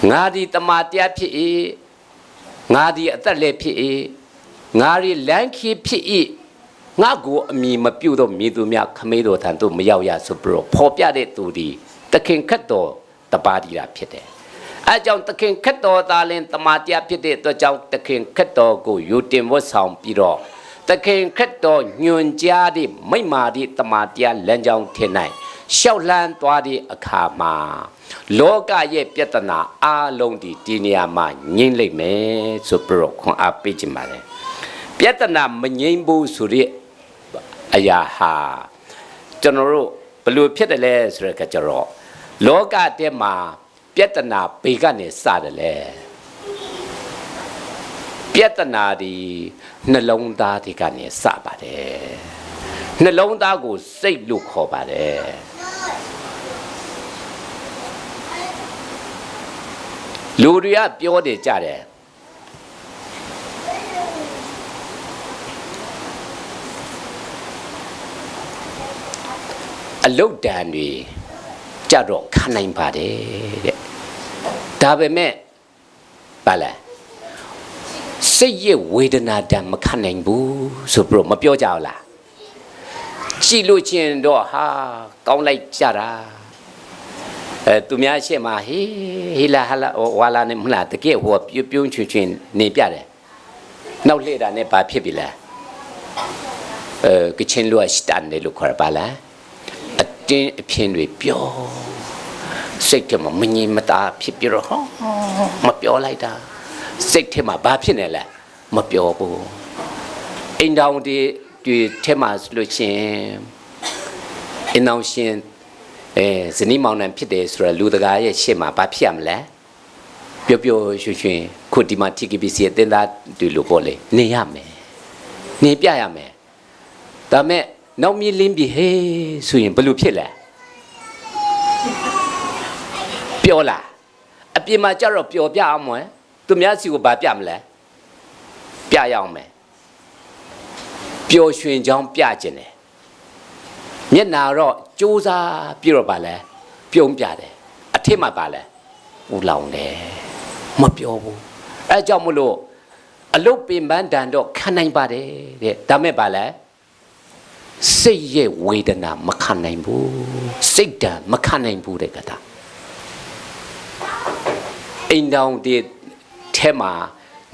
ငါဒီတမာတရားဖြစ်၏ငါဒီအသက်လည်းဖြစ်၏ငါဒီလမ်းခီးဖြစ်၏ငါကိုအမိမပြုတ်တော့မိသူများခမေးတော်ထံသို့မရောက်ရဆိုပြီးတော့ဖော်ပြတဲ့သူဒီသခင်ခရစ်တော်တပါးဒီတာဖြစ်တယ်အဲကြောင့်သခင်ခရစ်တော်သားလင်တမာတရားဖြစ်တဲ့အတွက်ကြောင့်သခင်ခရစ်တော်ကိုယူတင်ဝတ်ဆောင်ပြီးတော့သခင်ခရစ်တော်ညွန်ကြားတဲ့မိမ္မာတဲ့တမာတရားလမ်းကြောင်းထင်၌ရှောက်လှမ်းသွားတဲ့အခါမှာလောကရဲ့ပြဿနာအလုံးဒီနေရာမှာငြိမ့်လိမ့်မယ်ဆိုပြီးတော့ခွန်အားပေးခြင်းပါတယ်ပြဿနာမငြိမ့်ဘူးဆိုတဲ့အရာဟာကျွန်တော်တို့ဘယ်လိုဖြစ်တယ်လဲဆိုတဲ့အခါကျတော့လောကထဲမှာပြဿနာဘေကနေစတယ်လေပြဿနာဒီနှလုံးသားဒီကနေစပါတယ်နှလုံးသားကိုစိတ်လို့ခေါ်ပါတယ်လူတွေကပြောတယ်ကြတယ်အလုတ်တန်တွေကြတော့ခံနိုင်ပါတယ်တဲ့ဒါပေမဲ့ဘာလဲစိတ်ရဲ့ဝေဒနာတံမခံနိုင်ဘူးဆိုပြီးတော့မပြောကြဘူးလားကြည့်လို့ချင်းတော့ဟာကောင်းလိုက်ကြတာသူများရှေ့မှာဟေးလာဟာလာဝါလာနဲ့မလားတကယ်ဟိုပြုံးချွင်ချွင်နေပြတယ်နောက်လှည့်တာနဲ့ဘာဖြစ်ပြီလဲကချင်းလူအစတန်တယ်လို့ခေါ်ပါလားအတင်းအဖျင်းတွေပြောစိတ်ထဲမှာမငြိမ်မသာဖြစ်ပြီးတော့မပြောလိုက်တာစိတ်ထဲမှာဘာဖြစ်နေလဲမပြောဘူးအိမ်တော်ဒီထဲမှာလို့ရှင်အိမ်တော်ရှင်ဇနီးမောင်နှံဖြစ်တယ်ဆိုတော့လူတကာရဲ့ရှေ့မှာဘာဖြစ်ရမလဲပျော်ပျော်ရွှင်ရွှင်ခုဒီမှာ TKBC အတင်းသားတူလို့ပေါ့လေနေရမယ်နေပြရမယ်ဒါမဲ့နောက်မြည်လင်းပြီဟေးဆိုရင်ဘယ်လိုဖြစ်လဲပြောလားအပြင်မှာကြတော့ပျော်ပြအောင်မွဲသူများစီကိုဘာပြမလဲပြရအောင်မယ်ပျော်ရွှင်ကြောင်းပြခြင်းတယ်မျက်နာတော့စူးစားပြီးတော့ပါလဲပြုံးပြတယ်အထက်မှာပါလဲဦးလောင်တယ်မပြောဘူးအဲကြောင့်မလို့အလုတ်ပင်ပန်းတန်တော့ခံနိုင်ပါတယ်တဲ့ဒါမဲ့ပါလဲစိတ်ရဲ့ဝေဒနာမခံနိုင်ဘူးစိတ်ဓာတ်မခံနိုင်ဘူးတဲ့ကတာအိမ်တောင်ဒီထဲမှာ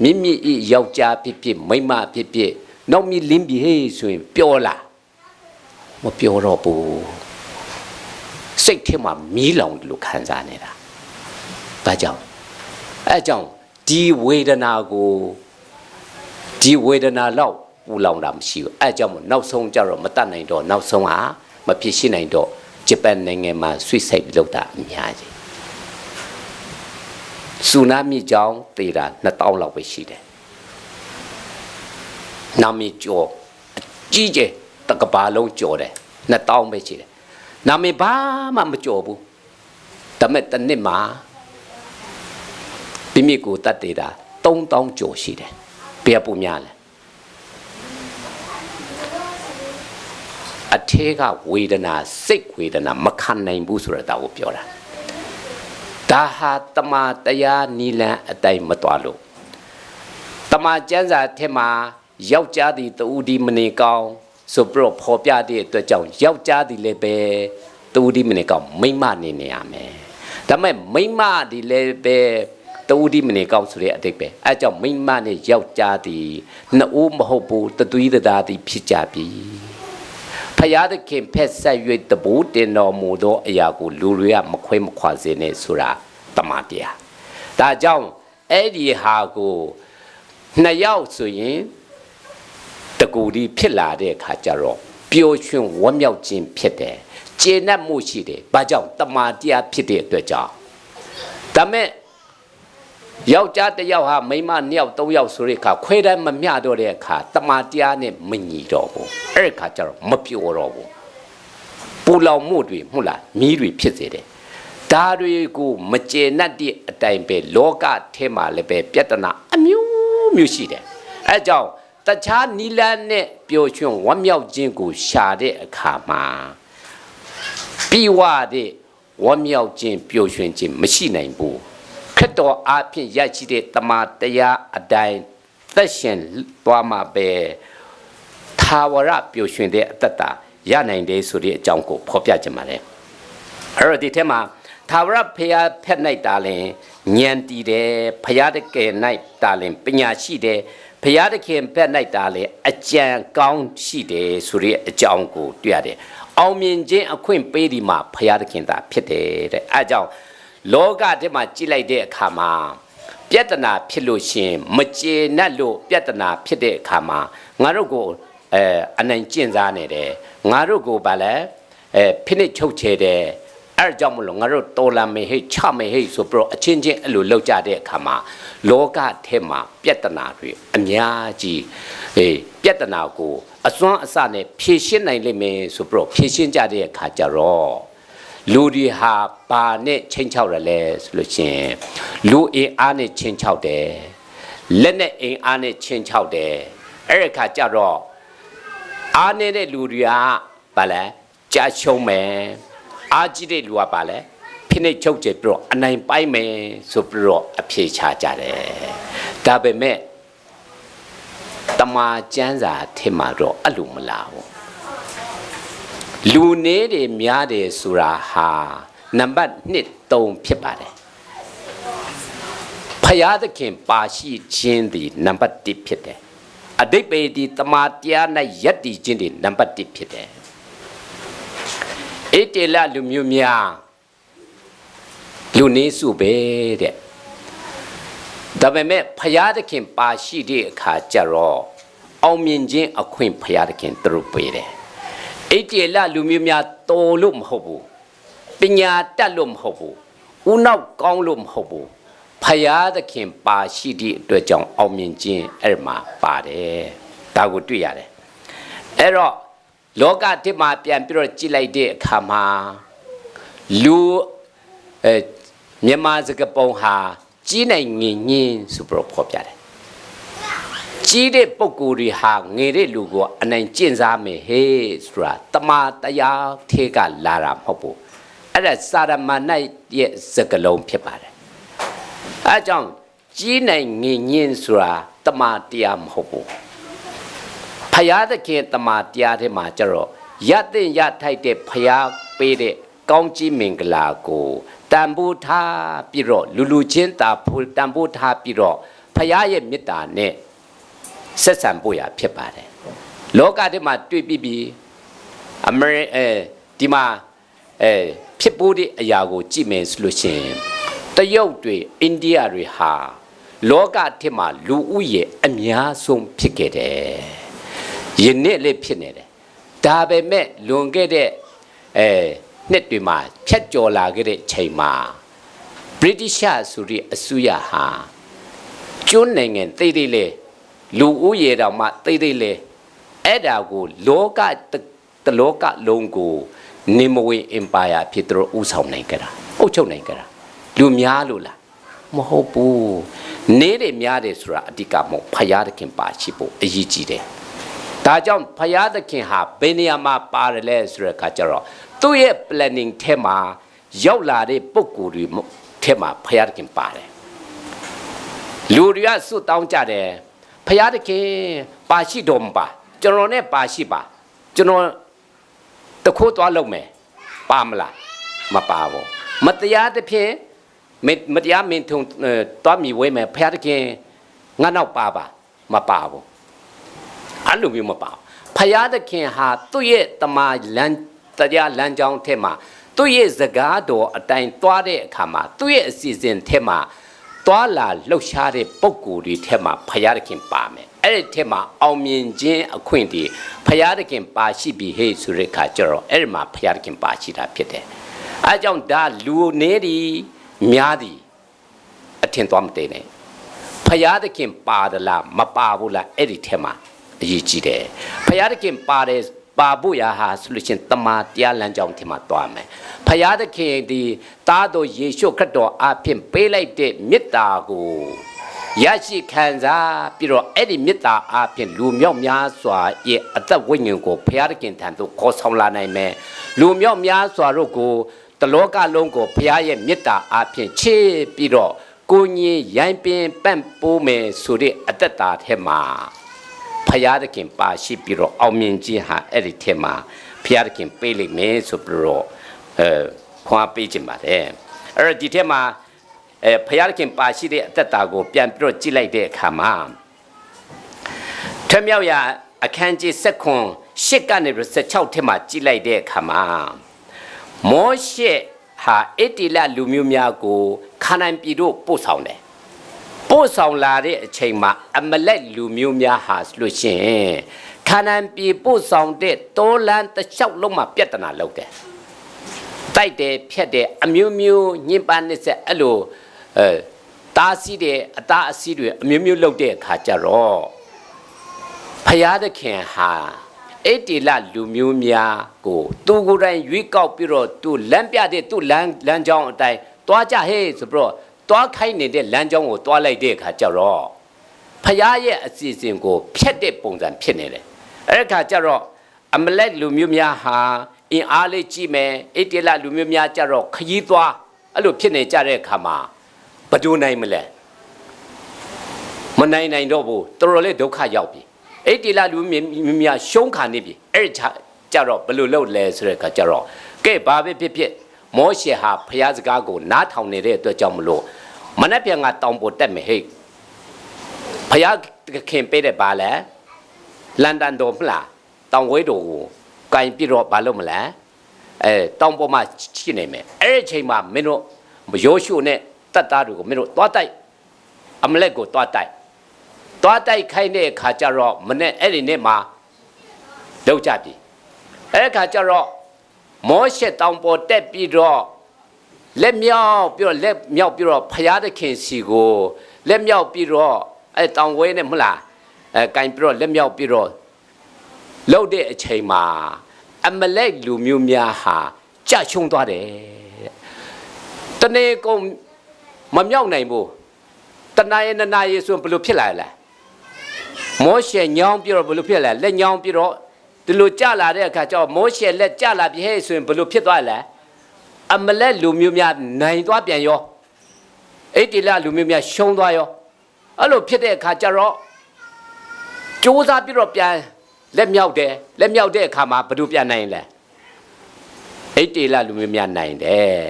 မိမိဤယောက်ျားဖြစ်ဖြစ်မိန်းမဖြစ်ဖြစ်နောက်မီလင်းပြီးဟေးဆိုရင်ပြောလားမပြောတော့ဘူးစိတ်ထဲမှာမီးလောင်လို့ခံစားနေတာဒါကြောင့်အဲကြောင့်ဒီဝေဒနာကိုဒီဝေဒနာလောက်ပူလောင်တာမရှိဘူးအဲကြောင့်နောက်ဆုံးကြတော့မတတ်နိုင်တော့နောက်ဆုံးဟာမဖြစ်ရှိနိုင်တော့ဂျပန်နိုင်ငံမှာဆွိဆိုင်လောက်တာအများကြီးဆူနာမီကြောင့်တေတာ2000လောက်ပဲရှိတယ်နာမီကျော်ကြီးကျယ်တကဘာလုံးကျော်တယ်2000ပဲရှိတယ်နာမီဘာမှမကျော်ဘူးဒါမဲ့တစ်နှစ်မှာပြမိကိုတတ်တေတာ3000ကျော်ရှိတယ်ဘယ်ပူများလဲအထေကဝေဒနာစိတ်ဝေဒနာမခံနိုင်ဘူးဆိုတာကိုပြောတာဒါဟာတမတရားနီလန်အတိုင်းမတော်လို့တမကျမ်းစာထဲမှာယောက်ျားသည်တူဒီမနေကောင်းဆိုပြီးတော့ဖော်ပြတဲ့အတွက်ကြောင့်ယောက်ျားသည်လည်းပဲတူဒီမနေကောင်းမိန်းမနေနေရမယ်ဒါပေမဲ့မိန်းမသည်လည်းပဲတူဒီမနေကောင်းဆိုတဲ့အတိတ်ပဲအဲကြောင့်မိန်းမနဲ့ယောက်ျားသည်နှစ်ဦးမဟုတ်ဘူးတသွေးသားသည်ဖြစ်ကြပြီဖယားသခင်ဖက်ဆက်၍တဘူတင်တော်မူသောအရာကိုလူတွေကမခွဲမခွာစေနဲ့ဆိုတာတမန်တရားဒါကြောင့်အဲ့ဒီဟာကိုနှစ်ယောက်ဆိုရင်တကူဒီဖြစ်လာတဲ့အခါကျတော့ပျော်ရွှင်ဝမ်းမြောက်ခြင်းဖြစ်တယ်ကျေနပ်မှုရှိတယ်ဘာကြောင့်တမန်တရားဖြစ်တဲ့အတွက်ကြောင့်ဒါမဲ့ယောက်ျားတစ်ယောက်ဟာမိန်းမ2ယောက်3ယောက်ဆိုတဲ့အခါခွဲတမ်းမမျှတော့တဲ့အခါတမန်တရားနဲ့မညီတော့ဘူးအဲ့ဒီအခါကျတော့မပျော်တော့ဘူးပူလောင်မှုတွေဟုတ်လားမီးတွေဖြစ်စေတယ်ဒါတွေကိုမကျေနပ်တဲ့အတိုင်းပဲလောကထဲမှာလည်းပဲပြဿနာအမျိုးမျိုးရှိတယ်အဲကြောင့်တခြားနီလန်းနဲ့ပျော်ရွှင်ဝမ်းမြောက်ခြင်းကိုရှာတဲ့အခါမှာပြီးွားတဲ့ဝမ်းမြောက်ခြင်းပျော်ရွှင်ခြင်းမရှိနိုင်ဘူးခက်တော်အားဖြင့်ရရှိတဲ့တမန်တရားအတိုင်းသက်ရှင်သွားမှာပဲသာဝရပျော်ရွှင်တဲ့အတ္တရနိုင်တယ်ဆိုတဲ့အကြောင်းကိုဖော်ပြခြင်းပါတယ်အဲ့တော့ဒီထဲမှာသာဝရဖျားဖက်၌တာလင်ဉာဏ်တည်တယ်ဖျားတကယ်၌တာလင်ပညာရှိတယ်ဖျားတခင်ဖက်၌တာလင်အကြံကောင်းရှိတယ်ဆိုတဲ့အကြောင်းကိုတွေ့ရတယ်အောင်မြင်ခြင်းအခွင့်ပေးဒီမှာဖျားတခင်သာဖြစ်တယ်တဲ့အဲကြောင့်လောကထဲမှာကြည့်လိုက်တဲ့အခါမှာပြဿနာဖြစ်လို့ရှင်မကျေနပ်လို့ပြဿနာဖြစ်တဲ့အခါမှာငါတို့ကိုအနိုင်ကျင့်စားနေတယ်ငါတို့ကိုဗာလဲဖိနစ်ချုပ်ချယ်တယ်အဲ့ကြောင့်မလို့ငါတို့တော်လာမေဟိချမေဟိဆိုပြီးတော့အချင်းချင်းအဲ့လိုလောက်ကြတဲ့အခါမှာလောကထဲမှာပြဿနာတွေအများကြီးပြဿနာကိုအစွမ်းအစနဲ့ဖြေရှင်းနိုင်လိမ့်မယ်ဆိုပြီးတော့ဖြေရှင်းကြတဲ့အခါကျတော့လူတွေဟာဘာနဲ့ချင်းချောက်ရလဲဆိုလို့ရှင်လူအင်အားနဲ့ချင်းချောက်တယ်လက်နဲ့အင်အားနဲ့ချင်းချောက်တယ်အဲ့ဒီအခါကျတော့အားနေတဲ့လူတွေကဘာလဲကြာရှုံးမယ်အားကြီးတဲ့လူကပါလဲဖိနှိပ်ချုပ်ကျပြီးတော့အနိုင်ပိုင်းမယ်ဆိုပြီးတော့အဖြေချကြတယ်ဒါပေမဲ့တမာကျမ်းစာထဲမှာတော့အဲ့လိုမလားဘူးလူနေတယ်များတယ်ဆိုတာဟာနံပါတ်1 3ဖြစ်ပါတယ်ဖယားသခင်ပါရှိခြင်းဒီနံပါတ်1ဖြစ်တယ်အဓိပ္ပာယ်ဒီတမာတရား၌ယက်တည်ခြင်းဒီနံပါတ်1ဖြစ်တယ်အေတေလလူမျိုးများလူနေစုပဲတဲ့ဒါပေမဲ့ဖယားသခင်ပါရှိတဲ့အခါကျတော့အောင်မြင်ခြင်းအခွင့်ဖယားသခင်သူတို့ပေးတယ်အေတေလလူမျိုးများတော်လို့မဟုတ်ဘူးပညာတတ်လို့မဟုတ်ဘူးဦးနောက်ကောင်းလို့မဟုတ်ဘူးဖယားသခင်ပါရှိတဲ့အတွက်ကြောင့်အောင်မြင်ခြင်းအဲ့မှာပါတယ်ဒါကိုတွေ့ရတယ်အဲ့တော့လောကတစ်မှာပြန်ပြီးတော့ကြည့်လိုက်တဲ့အခါမှာလူမြန်မာစကားပုံဟာကြီးနိုင်ငင်ညင်းဆိုပြီးတော့ဖော်ပြတယ်ကြီးတဲ့ပုဂ္ဂိုလ်တွေဟာငယ်တဲ့လူကိုအနိုင်ကျင့်စားမယ်ဟေးဆိုတာတမန်တရားထဲကလာတာမဟုတ်ဘူးအဲ့ဒါစာရမဏေရဲ့စကားလုံးဖြစ်ပါတယ်အဲကြောင့်ကြီးနိုင်ငင်ညင်းဆိုတာတမန်တရားမဟုတ်ဘူးဖယားသခင်တမန်တရားထဲမှာကျတော့ရတဲ့ရထိုက်တဲ့ဖယားပေးတဲ့ကောင်းကြီးမင်္ဂလာကိုတန်ဖိုးထားပြီးတော့လူလူချင်းတာဖိုးတန်ဖိုးထားပြီးတော့ ဖယားရဲ့မေတ္တာနဲ့ဆက်ဆံဖို့ရဖြစ်ပါတယ်လောကထဲမှာတွေ့ပြီးအမေဒီမှာဖြစ်ပိုးတဲ့အရာကိုကြည့်မယ်ဆိုလို့ရှိရင်တရုတ်တွေအိန္ဒိယတွေဟာလောကထဲမှာလူဦးရေအများဆုံးဖြစ်ခဲ့တယ်ယနေ့လည်းဖြစ်နေတယ်ဒါပေမဲ့လွန်ခဲ့တဲ့နှစ်တွေမှာဖြတ်ကျော်လာခဲ့တဲ့ချိန်မှာ British ဆိုတဲ့အစိုးရဟာကျွန်းနိုင်ငံသိသိလေးလူဦးရေတော်မှသိသိလေးအဲ့ဒါကိုလောကလောကလုံးကိုနေမဝေအင်ပါယာဖြစ်တော့ဥဆောင်နိုင်ကြတာအုပ်ချုပ်နိုင်ကြတာလူများလို့လားမဟုတ်ဘူးနေတဲ့များတယ်ဆိုတာအဓိကမဟုတ်ဖယားသခင်ပါရှိဖို့အရေးကြီးတယ်ဒါကြောင့်ဖယားသခင်ဟာဘယ်နေရာမှာပါတယ်လဲဆိုတဲ့အခါကျတော့သူ့ရဲ့ planning ထဲမှာရောက်လာတဲ့ပုံကိုယ်တွေထဲမှာဖယားသခင်ပါတယ်လူတွေကစွတ်တောင်းကြတယ်ဖယားသခင်ပါရှိတော်မပါကျွန်တော်နဲ့ပါရှိပါကျွန်တော်တခိုးသွားလုပ်မယ်ပါမလားမပါဘူးမတရားတစ်ဖြင့်မတရားမင်းထုံသွားမိဝဲမယ်ဖယားသခင်ငါနောက်ပါမပါဘူးအဲ့လိုမျိုးမပါဖယားသခင်ဟာသူ့ရဲ့တမန်လမ်းတရားလမ်းကြောင်းထဲမှာသူ့ရဲ့စကားတော်အတိုင်းသွားတဲ့အခါမှာသူ့ရဲ့အစီအစဉ်ထဲမှာသွားလာလှုပ်ရှားတဲ့ပုံကိုယ်တွေထဲမှာဖယားသခင်ပါမယ်အဲ့ဒီထဲမှာအောင်မြင်ခြင်းအခွင့်တွေဖယားသခင်ပါရှိပြီဟဲ့ဆိုတဲ့အခါကျတော့အဲ့ဒီမှာဖယားသခင်ပါရှိတာဖြစ်တယ်အဲကြောင့်ဒါလူနေဒီများသည်အထင်သွားမတည်နဲ့ဖယားသခင်ပါတယ်လားမပါဘူးလားအဲ့ဒီထဲမှာအရေးကြီးတယ်ဖယားသခင်ပါတယ်ပါဖို့ရဟာဆိုလို့ချင်းတမန်တရားလမ်းကြောင်းထဲမှာသွားမယ်ဖယားသခင်ဒီတားတော်ယေရှုခရစ်တော်အဖင်ပေးလိုက်တဲ့မေတ္တာကိုရရှိခံစားပြီးတော့အဲ့ဒီမေတ္တာအဖင်လူမြောက်များစွာရဲ့အသက်ဝိညာဉ်ကိုဖယားသခင်ထံသို့ခေါ်ဆောင်လာနိုင်မယ်လူမြောက်များစွာတို့ကိုတလောကလုံးကိုဖယားရဲ့မေတ္တာအဖင်ချေပြီးတော့ကိုကြီးရိုင်းပင်ပန့်ပိုးမယ်ဆိုတဲ့အသက်တာထဲမှာဖယားသခင်ပါရှိပြီးတော့အောင်မြင်ခြင်းဟာအဲ့ဒီထဲမှာဖယားသခင်ပေးလိမ့်မယ်ဆိုပြီးတော့ခွာပေးခြင်းပါတယ်အဲ့တော့ဒီထဲမှာဖယားသခင်ပါရှိတဲ့အသက်တာကိုပြန်ပြီးတော့ကြည့်လိုက်တဲ့အခါမှာထမြောက်ရာအခန်းကြီး7ကနေ16ထဲမှာကြည့်လိုက်တဲ့အခါမှာမောရှေဟာအတ္တိလလူမျိုးများကိုခါနာန်ပြည်တို့ပို့ဆောင်တယ်ပို့ဆောင်လာတဲ့အချိန်မှာအမလက်လူမျိုးများဟာလို့ရှိရင်ခါနာန်ပြည်ပို့ဆောင်တဲ့တောလန်းတစ်လျှောက်လုံးမှာပြဿနာလုပ်တယ်တိုက်တယ်ဖြတ်တယ်အမျိုးမျိုးညှဉ်းပန်းနှိပ်စက်အဲ့လိုတားဆီးတယ်အသားအဆီးတွေအမျိုးမျိုးလုပ်တဲ့အခါကျတော့ဖယားသခင်ဟာအတ္တိလလူမျိုးများကိုသူကိုယ်တိုင်ရွေးကောက်ပြီးတော့သူလမ်းပြတဲ့သူလမ်းကြောင်းအတိုင်းသွားကြဟဲ့ဆိုပြီးတော့သွားခိုင်းနေတဲ့လမ်းကြောင်းကိုသွားလိုက်တဲ့အခါကျတော့ဖယားရဲ့အစီအစဉ်ကိုဖျက်တဲ့ပုံစံဖြစ်နေတယ်အဲ့ဒီအခါကျတော့အမလက်လူမျိုးများဟာအင်အားလေးကြီးမယ်အတ္တိလလူမျိုးများကျတော့ခရီးသွားအဲ့လိုဖြစ်နေကြတဲ့အခါမှာဘယ်သူနိုင်မလဲမနိုင်တော့ဘူးတော်တော်လေးဒုက္ခရောက်ပြီအတ္တိလလူမျိုးများရှုံးခါနေပြီအဲ့ဒီကျတော့ဘယ်လိုလုပ်လဲဆိုတဲ့အခါကျတော့ကဲဘာပဲဖြစ်ဖြစ်မောရှေဟာဖယားစကားကိုနားထောင်နေတဲ့အတွက်ကြောင့်မလို့မနေ့ပြန်ကတောင်ပေါ်တက်မယ်ဟဲ့ဖယားခင်ပေးတဲ့ဘာလဲလန်ဒန်တော်မလားတောင်ဝဲတော်ကိုကင်ပြတော့ဘာလို့မလဲတောင်ပေါ်မှာရှိနေမယ်အဲ့ဒီအချိန်မှာမင်းတို့ရိုးရှုနဲ့တပ်သားတွေကိုမင်းတို့သွားတိုက်အမလက်ကိုသွားတိုက်ခိုင်းတဲ့အခါကျတော့မနေ့အဲ့ဒီနေ့မှာလောက်ကြပြီအဲ့ဒီအခါကျတော့မောရှေတောင်ပေါ်တက်ပြီးတော့လက်မြောက်ပြီးတော့ဖယားသခင်စီကိုလက်မြောက်ပြီးတော့အဲ့တောင်ဝဲနဲ့မလားကင်ပြီးတော့လက်မြောက်ပြီးတော့လှုပ်တဲ့အချိန်မှာအမလက်လူမျိုးများဟာကြရှုံးသွားတယ်တနေ့ကုန်မမြောက်နိုင်ဘူးတနာရီနှစ်နာရီဆိုဘယ်လိုဖြစ်လာလဲမောရှေညောင်းပြီးတော့ဘယ်လိုဖြစ်လဲလက်ညောင်းပြီးတော့ဒီလိုကြလာတဲ့အခါကျတော့မောရှေလက်ကြလာပြီဟဲ့ဆိုရင်ဘယ်လိုဖြစ်သွားလဲအမလက်လူမျိုးများနိုင်သွားပြန်ရောအတ္တိလလူမျိုးများရှုံးသွားရောအဲ့လိုဖြစ်တဲ့အခါကျတော့ကြိုးစားပြီးတော့ပြန်လက်မြောက်တဲ့အခါမှာဘယ်သူပြန်နိုင်လဲအတ္တိလလူမျိုးများနိုင်တယ်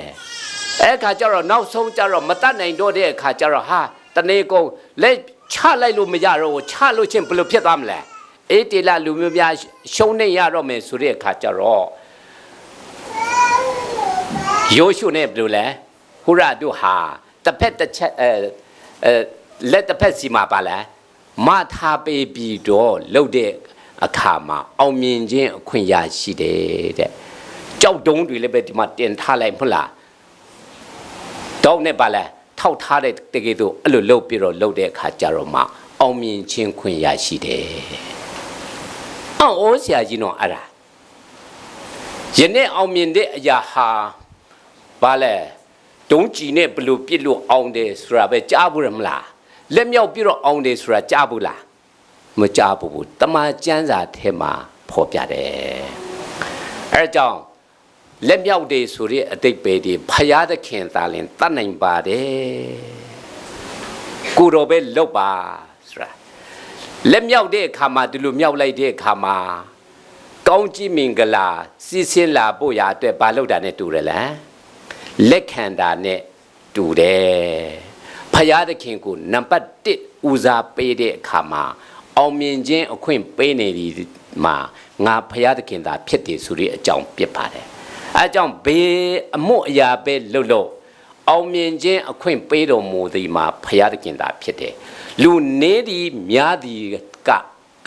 အဲ့အခါကျတော့နောက်ဆုံးကျတော့မတတ်နိုင်တော့တဲ့အခါကျတော့ဟာတ နေ့ကုန်လက်ချလိုက်လို့မရတော့ချလို့ချင်းဘယ်လိုဖြစ်သွားမလဲအေးတေလာလူမျိုးများရှုံးနေရတော့မယ်ဆိုတဲ့အခါကျတော့ရိုးရှုနဲ့ဘယ်လိုလဲဟူရတို့ဟာတစ်ဖက်တစ်ချက်လက်တစ်ဖက်စီမှာပါလဲမထားပေးပြီးတော့လှုပ်တဲ့အခါမှာအောင်မြင်ခြင်းအခွင့်အရေးရှိတယ်တဲ့ကြောက်တုံးတွေလည်းပဲဒီမှာတင်ထားလိုက်မဟုတ်လားတောင်းနဲ့ပါလဲထောက်ထားတဲ့တကယ်တော့အဲ့လိုလှုပ်ပြီးတော့လှုပ်တဲ့အခါကျတော့မှအောင်မြင်ခြင်းခွင့်ရရှိတယ်အော်ဆရာကြီးတော့အဲ့ဒါယနေ့အောင်မြင်တဲ့အရာဟာဘာလဲတုံးကြည်နဲ့ဘလို့ပြစ်လို့အောင်တယ်ဆိုတာပဲကြားဘူးရမလားလက်မြောက်ပြီးတော့အောင်တယ်ဆိုတာကြားဘူးလားမကြားဘူးတမန်ကျမ်းစာထဲမှာဖော်ပြတယ်အဲဒါကြောင့်လက်မြောက်တယ်ဆိုတဲ့အတိတ်ပဲဒီဖယားသခင်သာလင်တတ်နိုင်ပါတယ်ကိုတော်ပဲလောက်ပါဆိုတာလက်မြောက်တဲ့အခါမှာဒီလိုမြောက်လိုက်တဲ့အခါမှာကောင်းကြီးမင်္ဂလာစီးဆင်းလာဖို့ရအတွက်ဘာလုပ်တာနဲ့တူတယ်လဲလက်ခံတာနဲ့တူတယ်ဖယားသခင်ကိုနံပါတ်1ဦးစားပေးတဲ့အခါမှာအောင်မြင်ခြင်းအခွင့်ပေးနေဒီမှာငါဖယားသခင်သာဖြစ်တယ်ဆိုတဲ့အကြောင်းပြပါတယ်အဲအကြောင်းဘေးအမှုအရာပဲလှုပ်လို့အောင်မြင်ခြင်းအခွင့်ပေးတော်မူသည်မှာဖယားသခင်သာဖြစ်တယ်လူနေသည်များသည်က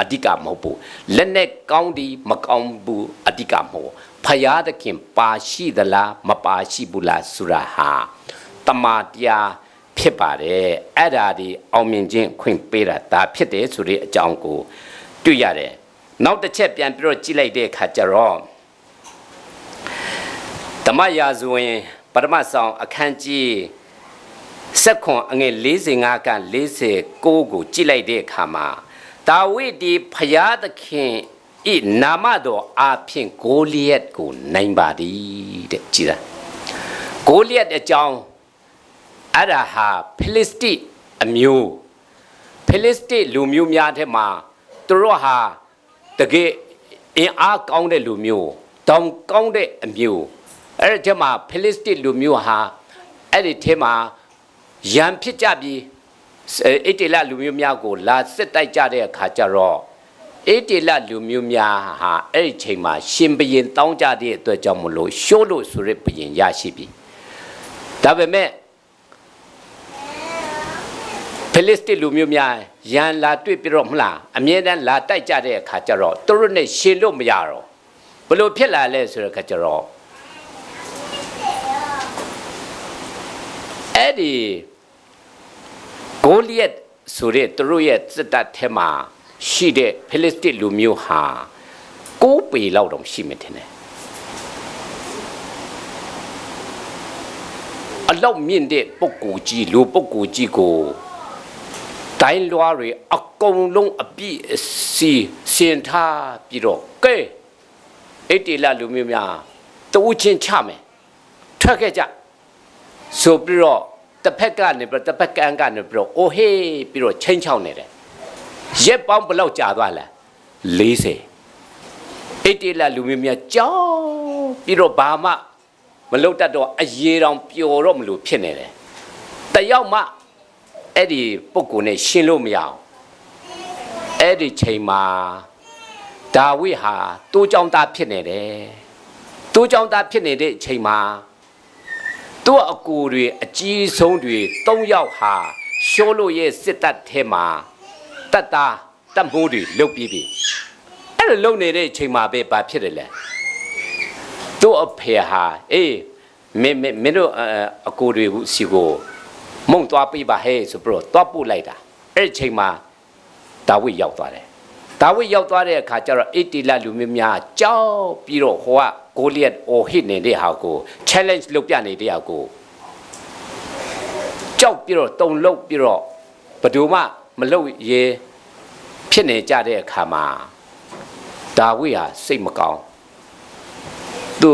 အဓိကမဟုတ်ဘူးလက်နဲ့ကောင်းသည်မကောင်းဘူးအဓိကမဟုတ်ဖယားသခင်ပါရှိသလားမပါရှိဘူးလားဆိုတာဟာတမန်တရားဖြစ်ပါတယ်အဲ့ဒါဒီအောင်မြင်ခြင်းခွင့်ပေးတာဒါဖြစ်တယ်ဆိုတဲ့အကြောင်းကိုတွေ့ရတယ်နောက်တစ်ချက်ပြန်ပြီးတော့ကြည့်လိုက်တဲ့အခါကျတော့ဓမ္မရာဇဝင်ပထမဆောင်အခန်းကြီး7အငယ်45က49ကိုကြည့်လိုက်တဲ့အခါမှာဒါဝိဒ်ဒီဖယားသခင်ဤနာမတော်အဖျင်ဂိုလိယက်ကိုနိုင်ပါသည်တဲ့ကြည်လားဂိုလိယက်အကြောင်းအဲ့ဒါဟာဖိလစ္စတိအမျိုးဖိလစ္စတိလူမျိုးများထဲမှာသူတို့ဟာတကယ်အင်အားကောင်းတဲ့လူမျိုးတောင်ကောင်းတဲ့အမျိုးအဲ့ဒီထဲမှာဖိလစ္စတိလူမျိုးဟာအဲ့ဒီထဲမှာရန်ဖြစ်ကြပြီးအေတေလလူမျိုးများကိုလာစစ်တိုက်ကြတဲ့အခါကျတော့အေတေလလူမျိုးများဟာအဲ့ဒီချိန်မှာရှင်ဘရင်တောင်းကြတဲ့အတွက်ကြောင့်မလို့ရှိုးလို့ဆိုရဘရင်ရရှိပြီဒါပေမဲ့ဖိလစ္စတိလူမျိုးများရန်လာတွေ့ပြီးတော့မလားအမြဲတမ်းလာတိုက်ကြတဲ့အခါကျတော့သူတို့နဲ့ရှင်လို့မရတော့ဘလို့ဖြစ်လာလဲဆိုတဲ့အခါကျတော့အဲ့ဒီဂိုလိယက်ဆိုတဲ့သူတို့ရဲ့စစ်တပ်ထဲမှာရှိတဲ့ဖိလစ္စတိလူမျိုးဟာ9ပေလောက်တော့ရှိမှထင်တယ်အလောက်မြင့်တဲ့ပုဂ္ဂိုလ်ကြီးလူပုဂ္ဂိုလ်ကြီးကိုတိုင်းလွားတွေအကုန်လုံးအပြည့်အစီစင်ထားပြီးတော့ကဲအေတေလလူမျိုးများတူချင်းချမယ်ထွက်ခဲ့ကြဆိုပြီးတော့တစ်ဖက်ကနေပြီးတစ်ဖက်ကန်းကနေပြီးတော့အိုဟေးပြီးတော့ချင်းချောင်းနေတယ်ရက်ပေါင်းဘယ်လောက်ကြာသွားလဲ40အေတေလလူမျိုးများကြောက်ပြီးတော့ဘာမှမလုပ်တတ်တော့အရေတောင်ပျော်တော့မလို့ဖြစ်နေတယ်တယောက်မှအဲ့ဒီပုဂ္ဂိုလ်နဲ့ရှင်းလို့မရအောင်အဲ့ဒီချိန်မှာဒါဝိဒ်ဟာတိုးကြောင်သားဖြစ်နေတယ်တိုးကြောင်သားဖြစ်နေတဲ့အချိန်မှာသူ့အကူတွေအကြီးဆုံးတွေ3ယောက်ဟာရှောလို့ရဲ့စစ်တပ်ထဲမှာတတ်တာတတ်မိုးတွေလုတ်ပြီးပြီအဲ့လိုလုံနေတဲ့အချိန်မှာပဲဘာဖြစ်တယ်လဲသူ့အဖေဟာအေးမင်းတို့အကူတွေစီကိုမုံသွားပေးပါဟဲ့ဆိုပြီးတော့သွားပို့လိုက်တာအဲ့ဒီချိန်မှာဒါဝိဒ်ရောက်သွားတယ်ဒါဝိဒ်ရောက်သွားတဲ့အခါကျတော့အေတေလလူမျိုးများကြောက်ပြီးတော့ဟိုကဂိုလိယက်အိုဟစ်နေတဲ့ဟာကို challenge လုပ်ပြနေတဲ့ဟာကိုကြောက်ပြီးတော့တုံလုတ်ပြီးတော့ဘယ်သူမှမလုပ်ရဲဖြစ်နေကြတဲ့အခါမှာဒါဝိဒ်ဟာစိတ်မကောင်းသူ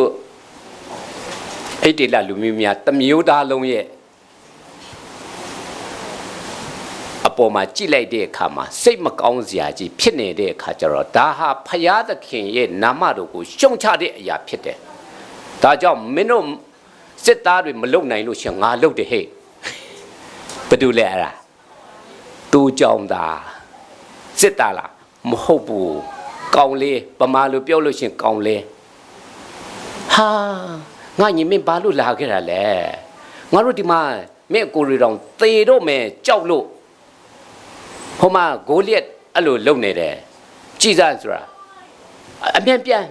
အေတေလလူမျိုးများတမျိုးသားလုံးရဲ့အပေါ်မှာကြည့်လိုက်တဲ့အခါမှာစိတ်မကောင်းစရာကြီးဖြစ်နေတဲ့အခါကျတော့ဒါဟာဖယားသခင်ရဲ့နာမတော်ကိုရှုံချတဲ့အရာဖြစ်တယ်။ဒါကြောင့်မင်းတို့စစ်သားတွေမလုံနိုင်လို့ရှင်ငါလုံတယ်ဟဲ့။ဘာလို့လဲအဲ့ဒါ တူကြောင်တာစစ်တာလားမဟုတ်ဘူးကောင်းလေးပမာလိုပြောလို့ရှင်ကောင်းလေးဟာငါညီမင်းဘာလို့လာခဲ့တာလဲငါတို့ဒီမှာမင်းကိုရီတောင်သေတော့မယ်ကြောက်လို့ဟိုမှာဂိုလီယက်အဲ့လိုလုံနေတယ်ကြည်စားဆိုတာအမြန်ပြန်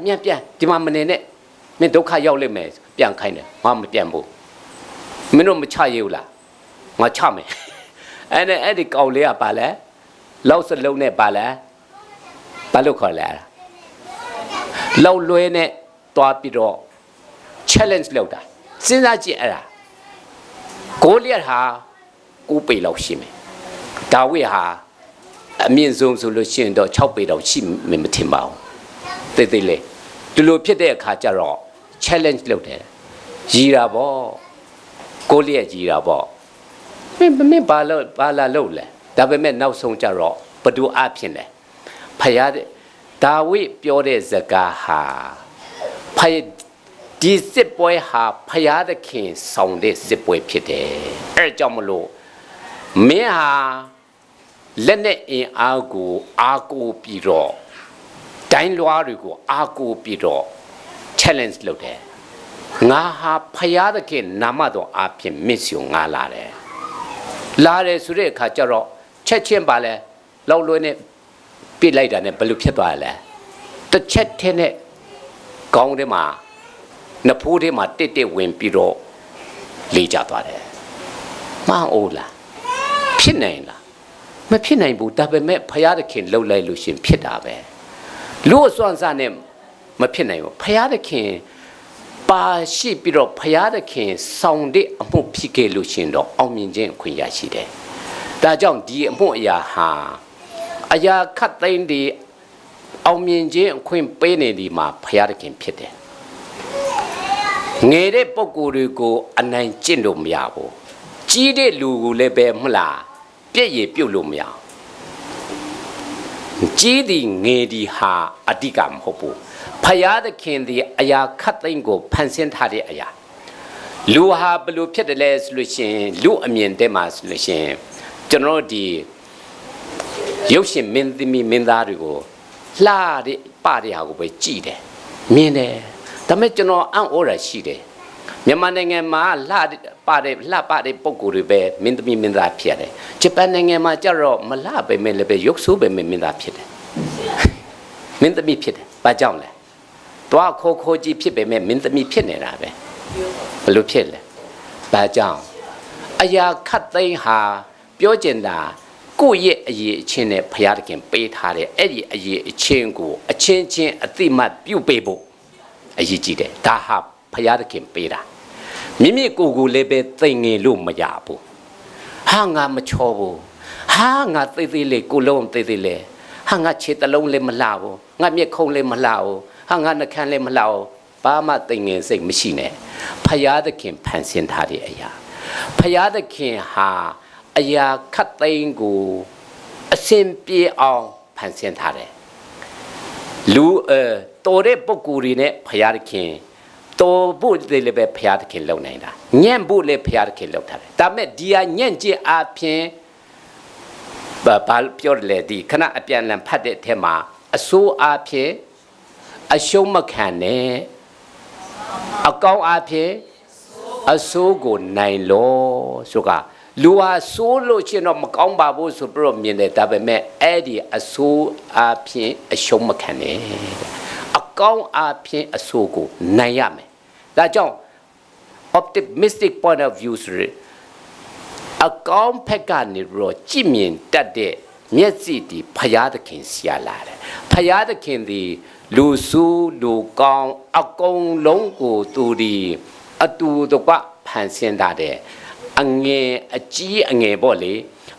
ဒီမှာမနေနဲ့မင်းဒုက္ခရောက်လိမ့်မယ်ပြန်ခိုင်းတယ်ငါမပြန်ဘူးမင်းတို့မချရဘူးလားငါချမယ်အဲ့ဒီကောင်လေးကပါလဲလောက်စလုံးနဲ့ပါလဲဘာလို့ခေါ်လဲလောက်လွဲနဲ့တွားပြီးတော့ challenge လုပ်တာစဉ်းစားကြည့်အဲ့ဒါဂိုလီယက်ဟာ9ပေလောက်ရှိမယ်ဒါဝိဟာအမြင့်ဆုံးဆိုလို့ရှိရင်တော့6ပေလောက်ရှိမယ်မထင်ပါဘူးတိတ်လေးဒီလိုဖြစ်တဲ့အခါကျတော့ challenge လုပ်တယ်ရီတာပေါ့ကိုလျက်ကြီးတာပေါ့မင်းဘာလာလို့လဲဒါပေမဲ့နောက်ဆုံးကျတော့ဘဒူအဖြစ်လဲဖယားဒါဝိပြောတဲ့စကားဟာဖယားဒီစစ်ပွဲဟာဖယားသခင်ဆောင်တဲ့စစ်ပွဲဖြစ်တယ်အဲကြောင့်မလို့မင်းဟာလက်နဲ့အင်အားကိုအားကိုပြီးတော့တိုင်းလွားတွေကိုအားကိုပြီးတော့ challenge လုပ်တယ်ငါဟာဖယားသခင်နာမတော်အဖြစ်မစ်ရှင်ငါလာတယ်ဆိုတဲ့အခါကျတော့ချက်ချင်းပါလဲလောက်လွဲနဲ့ပြစ်လိုက်တာနဲ့ဘယ်လိုဖြစ်သွားလဲတစ်ချက်ထဲနဲ့ခေါင်းထဲမှာနဖိုးထဲမှာတစ်ဝင်ပြီးတော့လေးကျသွားတယ်မအိုးလားဖြစ်နိုင်လားမဖြစ်နိုင်ဘူးဒါပေမဲ့ဖယားသခင်လှုပ်လိုက်လို့ရှင်ဖြစ်တာပဲလူအစွမ်းစားနဲ့မဖြစ်နိုင်ဘူးဖယားသခင်ပါရှိပြီးတော့ဖယားသခင်ဆောင်တဲ့အမှုဖြစ်ခဲ့လို့ရှင်တော့အောင်မြင်ခြင်းအခွင့်ရရှိတယ်ဒါကြောင့်ဒီအမှုအရာဟာအရာခတ်သိမ်းဒီအောင်မြင်ခြင်းအခွင့်ပေးနေဒီမှာဖယားသခင်ဖြစ်တယ်ငယ်တဲ့ပုဂ္ဂိုလ်တွေကိုအနိုင်ကျင့်လို့မရဘူးကြီးတဲ့လူကိုလည်းပဲမလားပြည့်ရပြုတ်လို့မရကြီးသည်ငယ်သည်ဟာအဓိကမဟုတ်ဘူးဖယားသခင်သည်အရာခတ်သိမ်းကိုဖန်ဆင်းထားတဲ့အရာလူဟာဘလို့ဖြစ်တယ်လဲဆိုလို့ရှိရင်လူအမြင်တဲမှာဆိုလို့ရှိရင်ကျွန်တော်ဒီရုပ်ရှင်မင်းသမီးမင်းသားတွေကိုလှတဲ့ပတဲ့ဟာကိုပဲကြည်တယ်မြင်တယ်ဒါပေမဲ့ကျွန်တော်အံ့ဩရရှိတယ်မြန်မာနိုင်ငံမှာလှပတဲ့ပုံကိုယ်တွေပဲမင်းသမီးမင်းသားဖြစ်ရတယ်ဂျပန်နိုင်ငံမှာကျတော့မလှပဲမဲ့လည်းပဲရုပ်ဆိုးပဲမင်းသားဖြစ်တယ်မင်းသမီးဖြစ်တယ်ဘာကြောင့်လဲတွားခိုးကြီးဖြစ်ပေမဲ့မင်းသမီးဖြစ်နေတာပဲဘလို့ဖြစ်လဲဘာကြောင့်အရာခတ်သိမ်းဟာပြောကျင်တာကိုယ့်ရဲ့အရေးအချင်းနဲ့ဘုရားသခင်ပေးထားတဲ့အဲ့ဒီအရေးအချင်းကိုအချင်းချင်းအတိမတ်ပြုပေးဖို့အရေးကြီးတယ်ဒါဟာဘုရားသခင်ပေးတာမိမိကိုယ်ကိုလည်းပဲသိငင်လို့မရဘူးဟာငါမချောဘူးဟာငါသိသေးလေးကိုလုံးသိသေးလေးဟာငါခြေတလုံးလည်းမလှဘူးငါမျက်ခုံးလည်းမလှဘူးဟာငါနှာခမ်းလည်းမလှဘူးဘာမှသိငင်စိတ်မရှိနဲ့ဘုရားသခင်ဖန်ဆင်းထားတဲ့အရာဘုရားသခင်ဟာအရာခတ်သိမ်းကိုအစဉ်ပြေအောင်ဖန်ဆင်းထားတယ်လူတော်တဲ့ပုဂ္ဂိုလ်တွေနဲ့ဘုရားသခင်တော်ဖို့လည်းပဲဘုရားသခင်လုပ်နိုင်တာညံ့ဖို့လည်းဘုရားသခင်လုပ်ထားတယ်ဒါပေမဲ့ဒီဟာညံ့ခြင်းအပြင်ဘာပြောရလဲဒီခဏအပြန်လန်ဖတ်တဲ့အထက်မှာအဆိုးအပြင်အရှုံးမခံနဲ့အကောင်းအပြင်အဆိုးကိုနိုင်လို့ဆိုကလူဟာဆိုးလို့ချင်းတော့မကောင်းပါဘူးဆိုပြီးတော့မြင်တယ်ဒါပေမဲ့အဲ့ဒီအဆိုးအပြင်အရှုံးမခံနဲ့အကောင်းအပြင်အဆိုးကိုနိုင်ရမယ်ဒါကြောင့် optimistic point of view ဆိုရအကောင်းဖက်ကနေတော့ကြည်မြင်တတ်တဲ့မျက်စိဒီဖယားသခင်ဆရာလာတယ်ဖယားသခင်ဒီလူစုလူကောင်းအကုန်လုံးကိုသူဒီအတူတကွဖန်ဆင်းထားတဲ့အငယ်အကြီးအငယ်ပေါ့လေ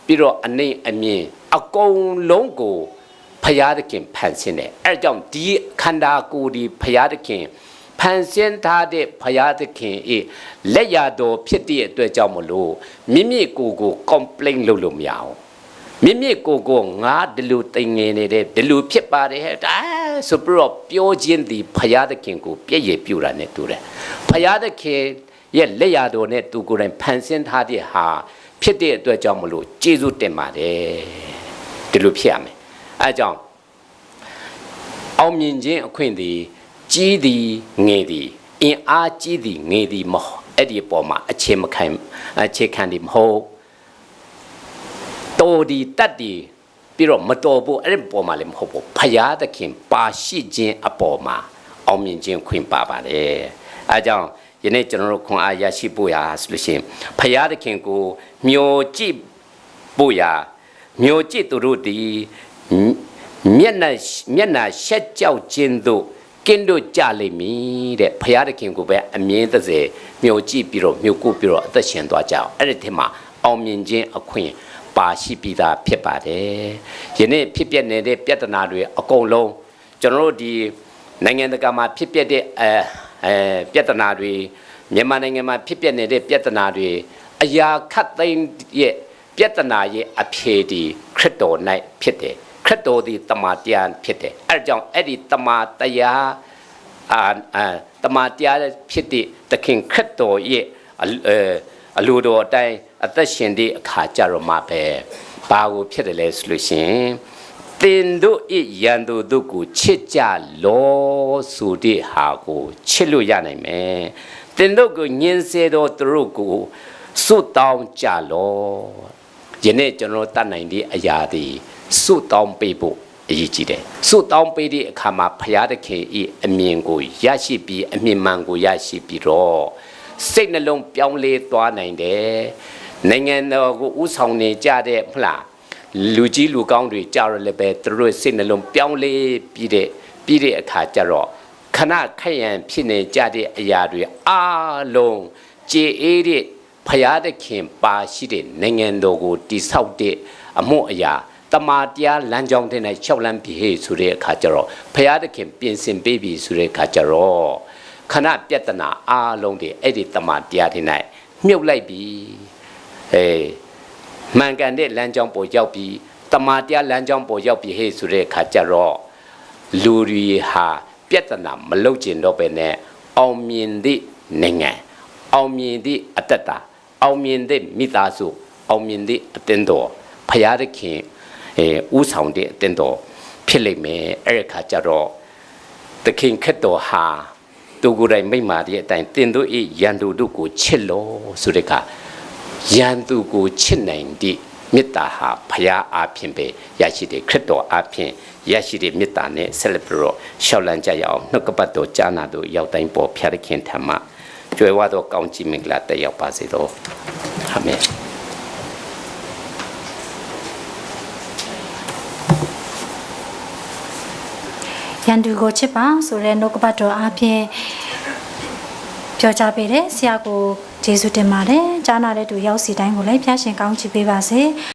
ပြီးတော့အနှိမ့်အမြင့်အကုန်လုံးကိုဖယားသခင်ဖန်ဆင်းတယ်အဲကြောင့်ဒီခန္ဓာကိုယ်ဒီဖယားသခင်ဖန်ဆင်းထားတဲ့ဘုရားသခင်လက်ရတော်ဖြစ်တဲ့အတွက်ကြောင့်မလို့မိမိကိုယ်ကို complain လုပ်လို့မရအောင်မိမိကိုယ်ကိုငါဒီလိုတိမ်ငယ်နေတဲ့ဒီလိုဖြစ်ပါတယ်ဒါဆိုပြီးတော့ပြောခြင်းဒီဘုရားသခင်ကိုပြည့်ရပြူတာနဲ့တူတယ်ဘုရားသခင်ရဲ့လက်ရတော်နဲ့သူကိုယ်တိုင်ဖန်ဆင်းထားတဲ့ဟာ ဖြစ်တဲ့အတွက်ကြောင့်မလို့ကျေးဇူးတင်ပါတယ်ဒီလိုဖြစ်ရမယ်အဲကြောင့်အောင်မြင်ခြင်းအခွင့်သည်ကြီးသည်ငယ်သည်အင်အားကြီးသည်ငယ်သည်မဟုတ်အဲ့ဒီအပေါ်မှာအခြေခံသည်မဟုတ်တော်ဒီတတ်ဒီပြီးတော့မတော်ဘူးအဲ့ဒီပေါ်မှာလည်းမဟုတ်ဘူးဖရာသခင်ပါရှိခြင်းအပေါ်မှာအောင်မြင်ခြင်းခွင့်ပါပါတယ်အဲကြောင့်ယနေ့ကျွန်တော်တို့ခွန်အားရရှိဖို့ရာဆိုလို့ရှိရင်ဖရာသခင်ကိုမျှော်ကြည့်ဖို့ရာမျှော်ကြည့်သူတို့ဒီမျက်နှာရှက်ကြောက်ခြင်းတို့ကင်းတို့ကြလိမ့်မည်တဲ့ဖရာသခင်ကိုပဲအမြင်သစေမျှော်ကြည့်ပြီးတော့မျှော်ကိုပြီးတော့အသက်ရှင်သွားကြအောင်အဲ့ဒီထဲမှာအောင်မြင်ခြင်းအခွင့်ပါရှိပြီးသားဖြစ်ပါတယ်ယနေ့ဖြစ်ပျက်နေတဲ့ပြဿနာတွေအကုန်လုံးကျွန်တော်တို့ဒီနိုင်ငံတကာမှာဖြစ်ပျက်တဲ့ပြဿနာတွေမြန်မာနိုင်ငံမှာဖြစ်ပျက်နေတဲ့ပြဿနာတွေအရာခတ်သိမ်းရဲ့ပြဿနာရဲ့အဖြေဒီခရစ်တော်၌ဖြစ်တယ်ခရစ်တော်ဒီတမန်တရားဖြစ်တယ်အဲဒါကြောင့်အဲ့ဒီတမန်တရားတမန်တရားဖြစ်တဲ့သခင်ခရစ်တော်ရဲ့အလိုတော်အတိုင်းအသက်ရှင်တဲ့အခါကြတော့မှပဲဘာကိုဖြစ်တယ်လဲဆိုလို့ရှိရင်တင်တို့ဤရန်သူတို့ကိုချစ်ကြလောဆိုတဲ့ဟာကိုချစ်လို့ရနိုင်မယ်တင်တို့ကိုညှင်းဆဲတော့သူတို့ကိုစွတ်တောင်းကြလောယနေ့ကျွန်တော်တတ်နိုင်တဲ့အရာတွေစွတ်တောင်းပေးဖို့အရေးကြီးတယ်စွတ်တောင်းပေးတဲ့အခါမှာဘုရားသခင်ဤအမြင်ကိုရရှိပြီးအမြင်မှန်ကိုရရှိပြီးတော့စိတ်နှလုံးပြောင်းလဲသွားနိုင်တယ်နိုင်ငံတော်ကိုဥဆောင်နေကြတဲ့မလားလူကြီးလူကောင်းတွေကြတော့လည်းပဲသူတို့စိတ်နှလုံးပြောင်းလဲပြီးတဲ့အခါကျတော့ခဏခက်ရန်ဖြစ်နေကြတဲ့အရာတွေအားလုံးကြေအေးတဲ့ဖရာသခင်ပါရှိတဲ့နိုင်ငံတော်ကိုတည်ဆောက်တဲ့အမှုအရာတမာတရားလမ်းကြောင်းတဲ့၌ရှောက်လန်းပြီးဟေ့ဆိုတဲ့အခါကျတော့ဖရာသခင်ပြင်ဆင်ပေးပြီဆိုတဲ့အခါကျတော့ခဏပြဿနာအားလုံးတွေအဲ့ဒီတမာတရားတွေ၌မြုပ်လိုက်ပြီမှန်ကန်တဲ့လမ်းကြောင်းပေါ်ရောက်ပြီးတမာတရားလမ်းကြောင်းပေါ်ရောက်ပြီးဟေ့ဆိုတဲ့အခါကျတော့လူတွေဟာပြဿနာမလုပ်ကျင်တော့ပဲနဲ့အောင်မြင်သည့်နိုင်ငံအောင်မြင်သည့်အတ္တတာအောင်မြင်သည့်မိသားစုအောင်မြင်သည့်အသင်းတော်ဖရာသခင်ဥဆောင်တဲ့အသင်းတော်ဖြစ်လိမ့်မယ်အဲ့ဒီအခါကျတော့သခင်ခရစ်တော်ဟာသူကိုယ်တိုင်မိန့်မာတဲ့အတိုင်းတင်တို့ဤရန်သူတို့ကိုချစ်လို့ဆိုတဲ့အခါရန်သူကိုချစ်နိုင်သည့်မေတ္တာဟာဘုရားအားဖြင့်ပဲရရှိတဲ့ခရစ်တော်အားဖြင့်ရရှိတဲ့မေတ္တာနဲ့ဆက်လက်ပြီးတော့ရှောက်လန်းကြရအောင်နှုတ်ကပတ်တော်ကြားနာတို့ရောက်တိုင်းပေါ်ဖျားသခင်ထံမှကြွယ်ဝသောကောင်းချီးမင်္ဂလာတက်ရောက်ပါစေသောအာမင်ရန်သူကိုချစ်ပါဆိုတဲ့နှုတ်ကပတ်တော်အားဖြင့်ပြောကြားပေးတယ်ဆရာကိုကျေးဇူးတင်ပါတယ်ကြားနာတဲ့သူရောက်စီတိုင်းကိုလည်းဖျားရှင်ကောင်းချီးပေးပါစေ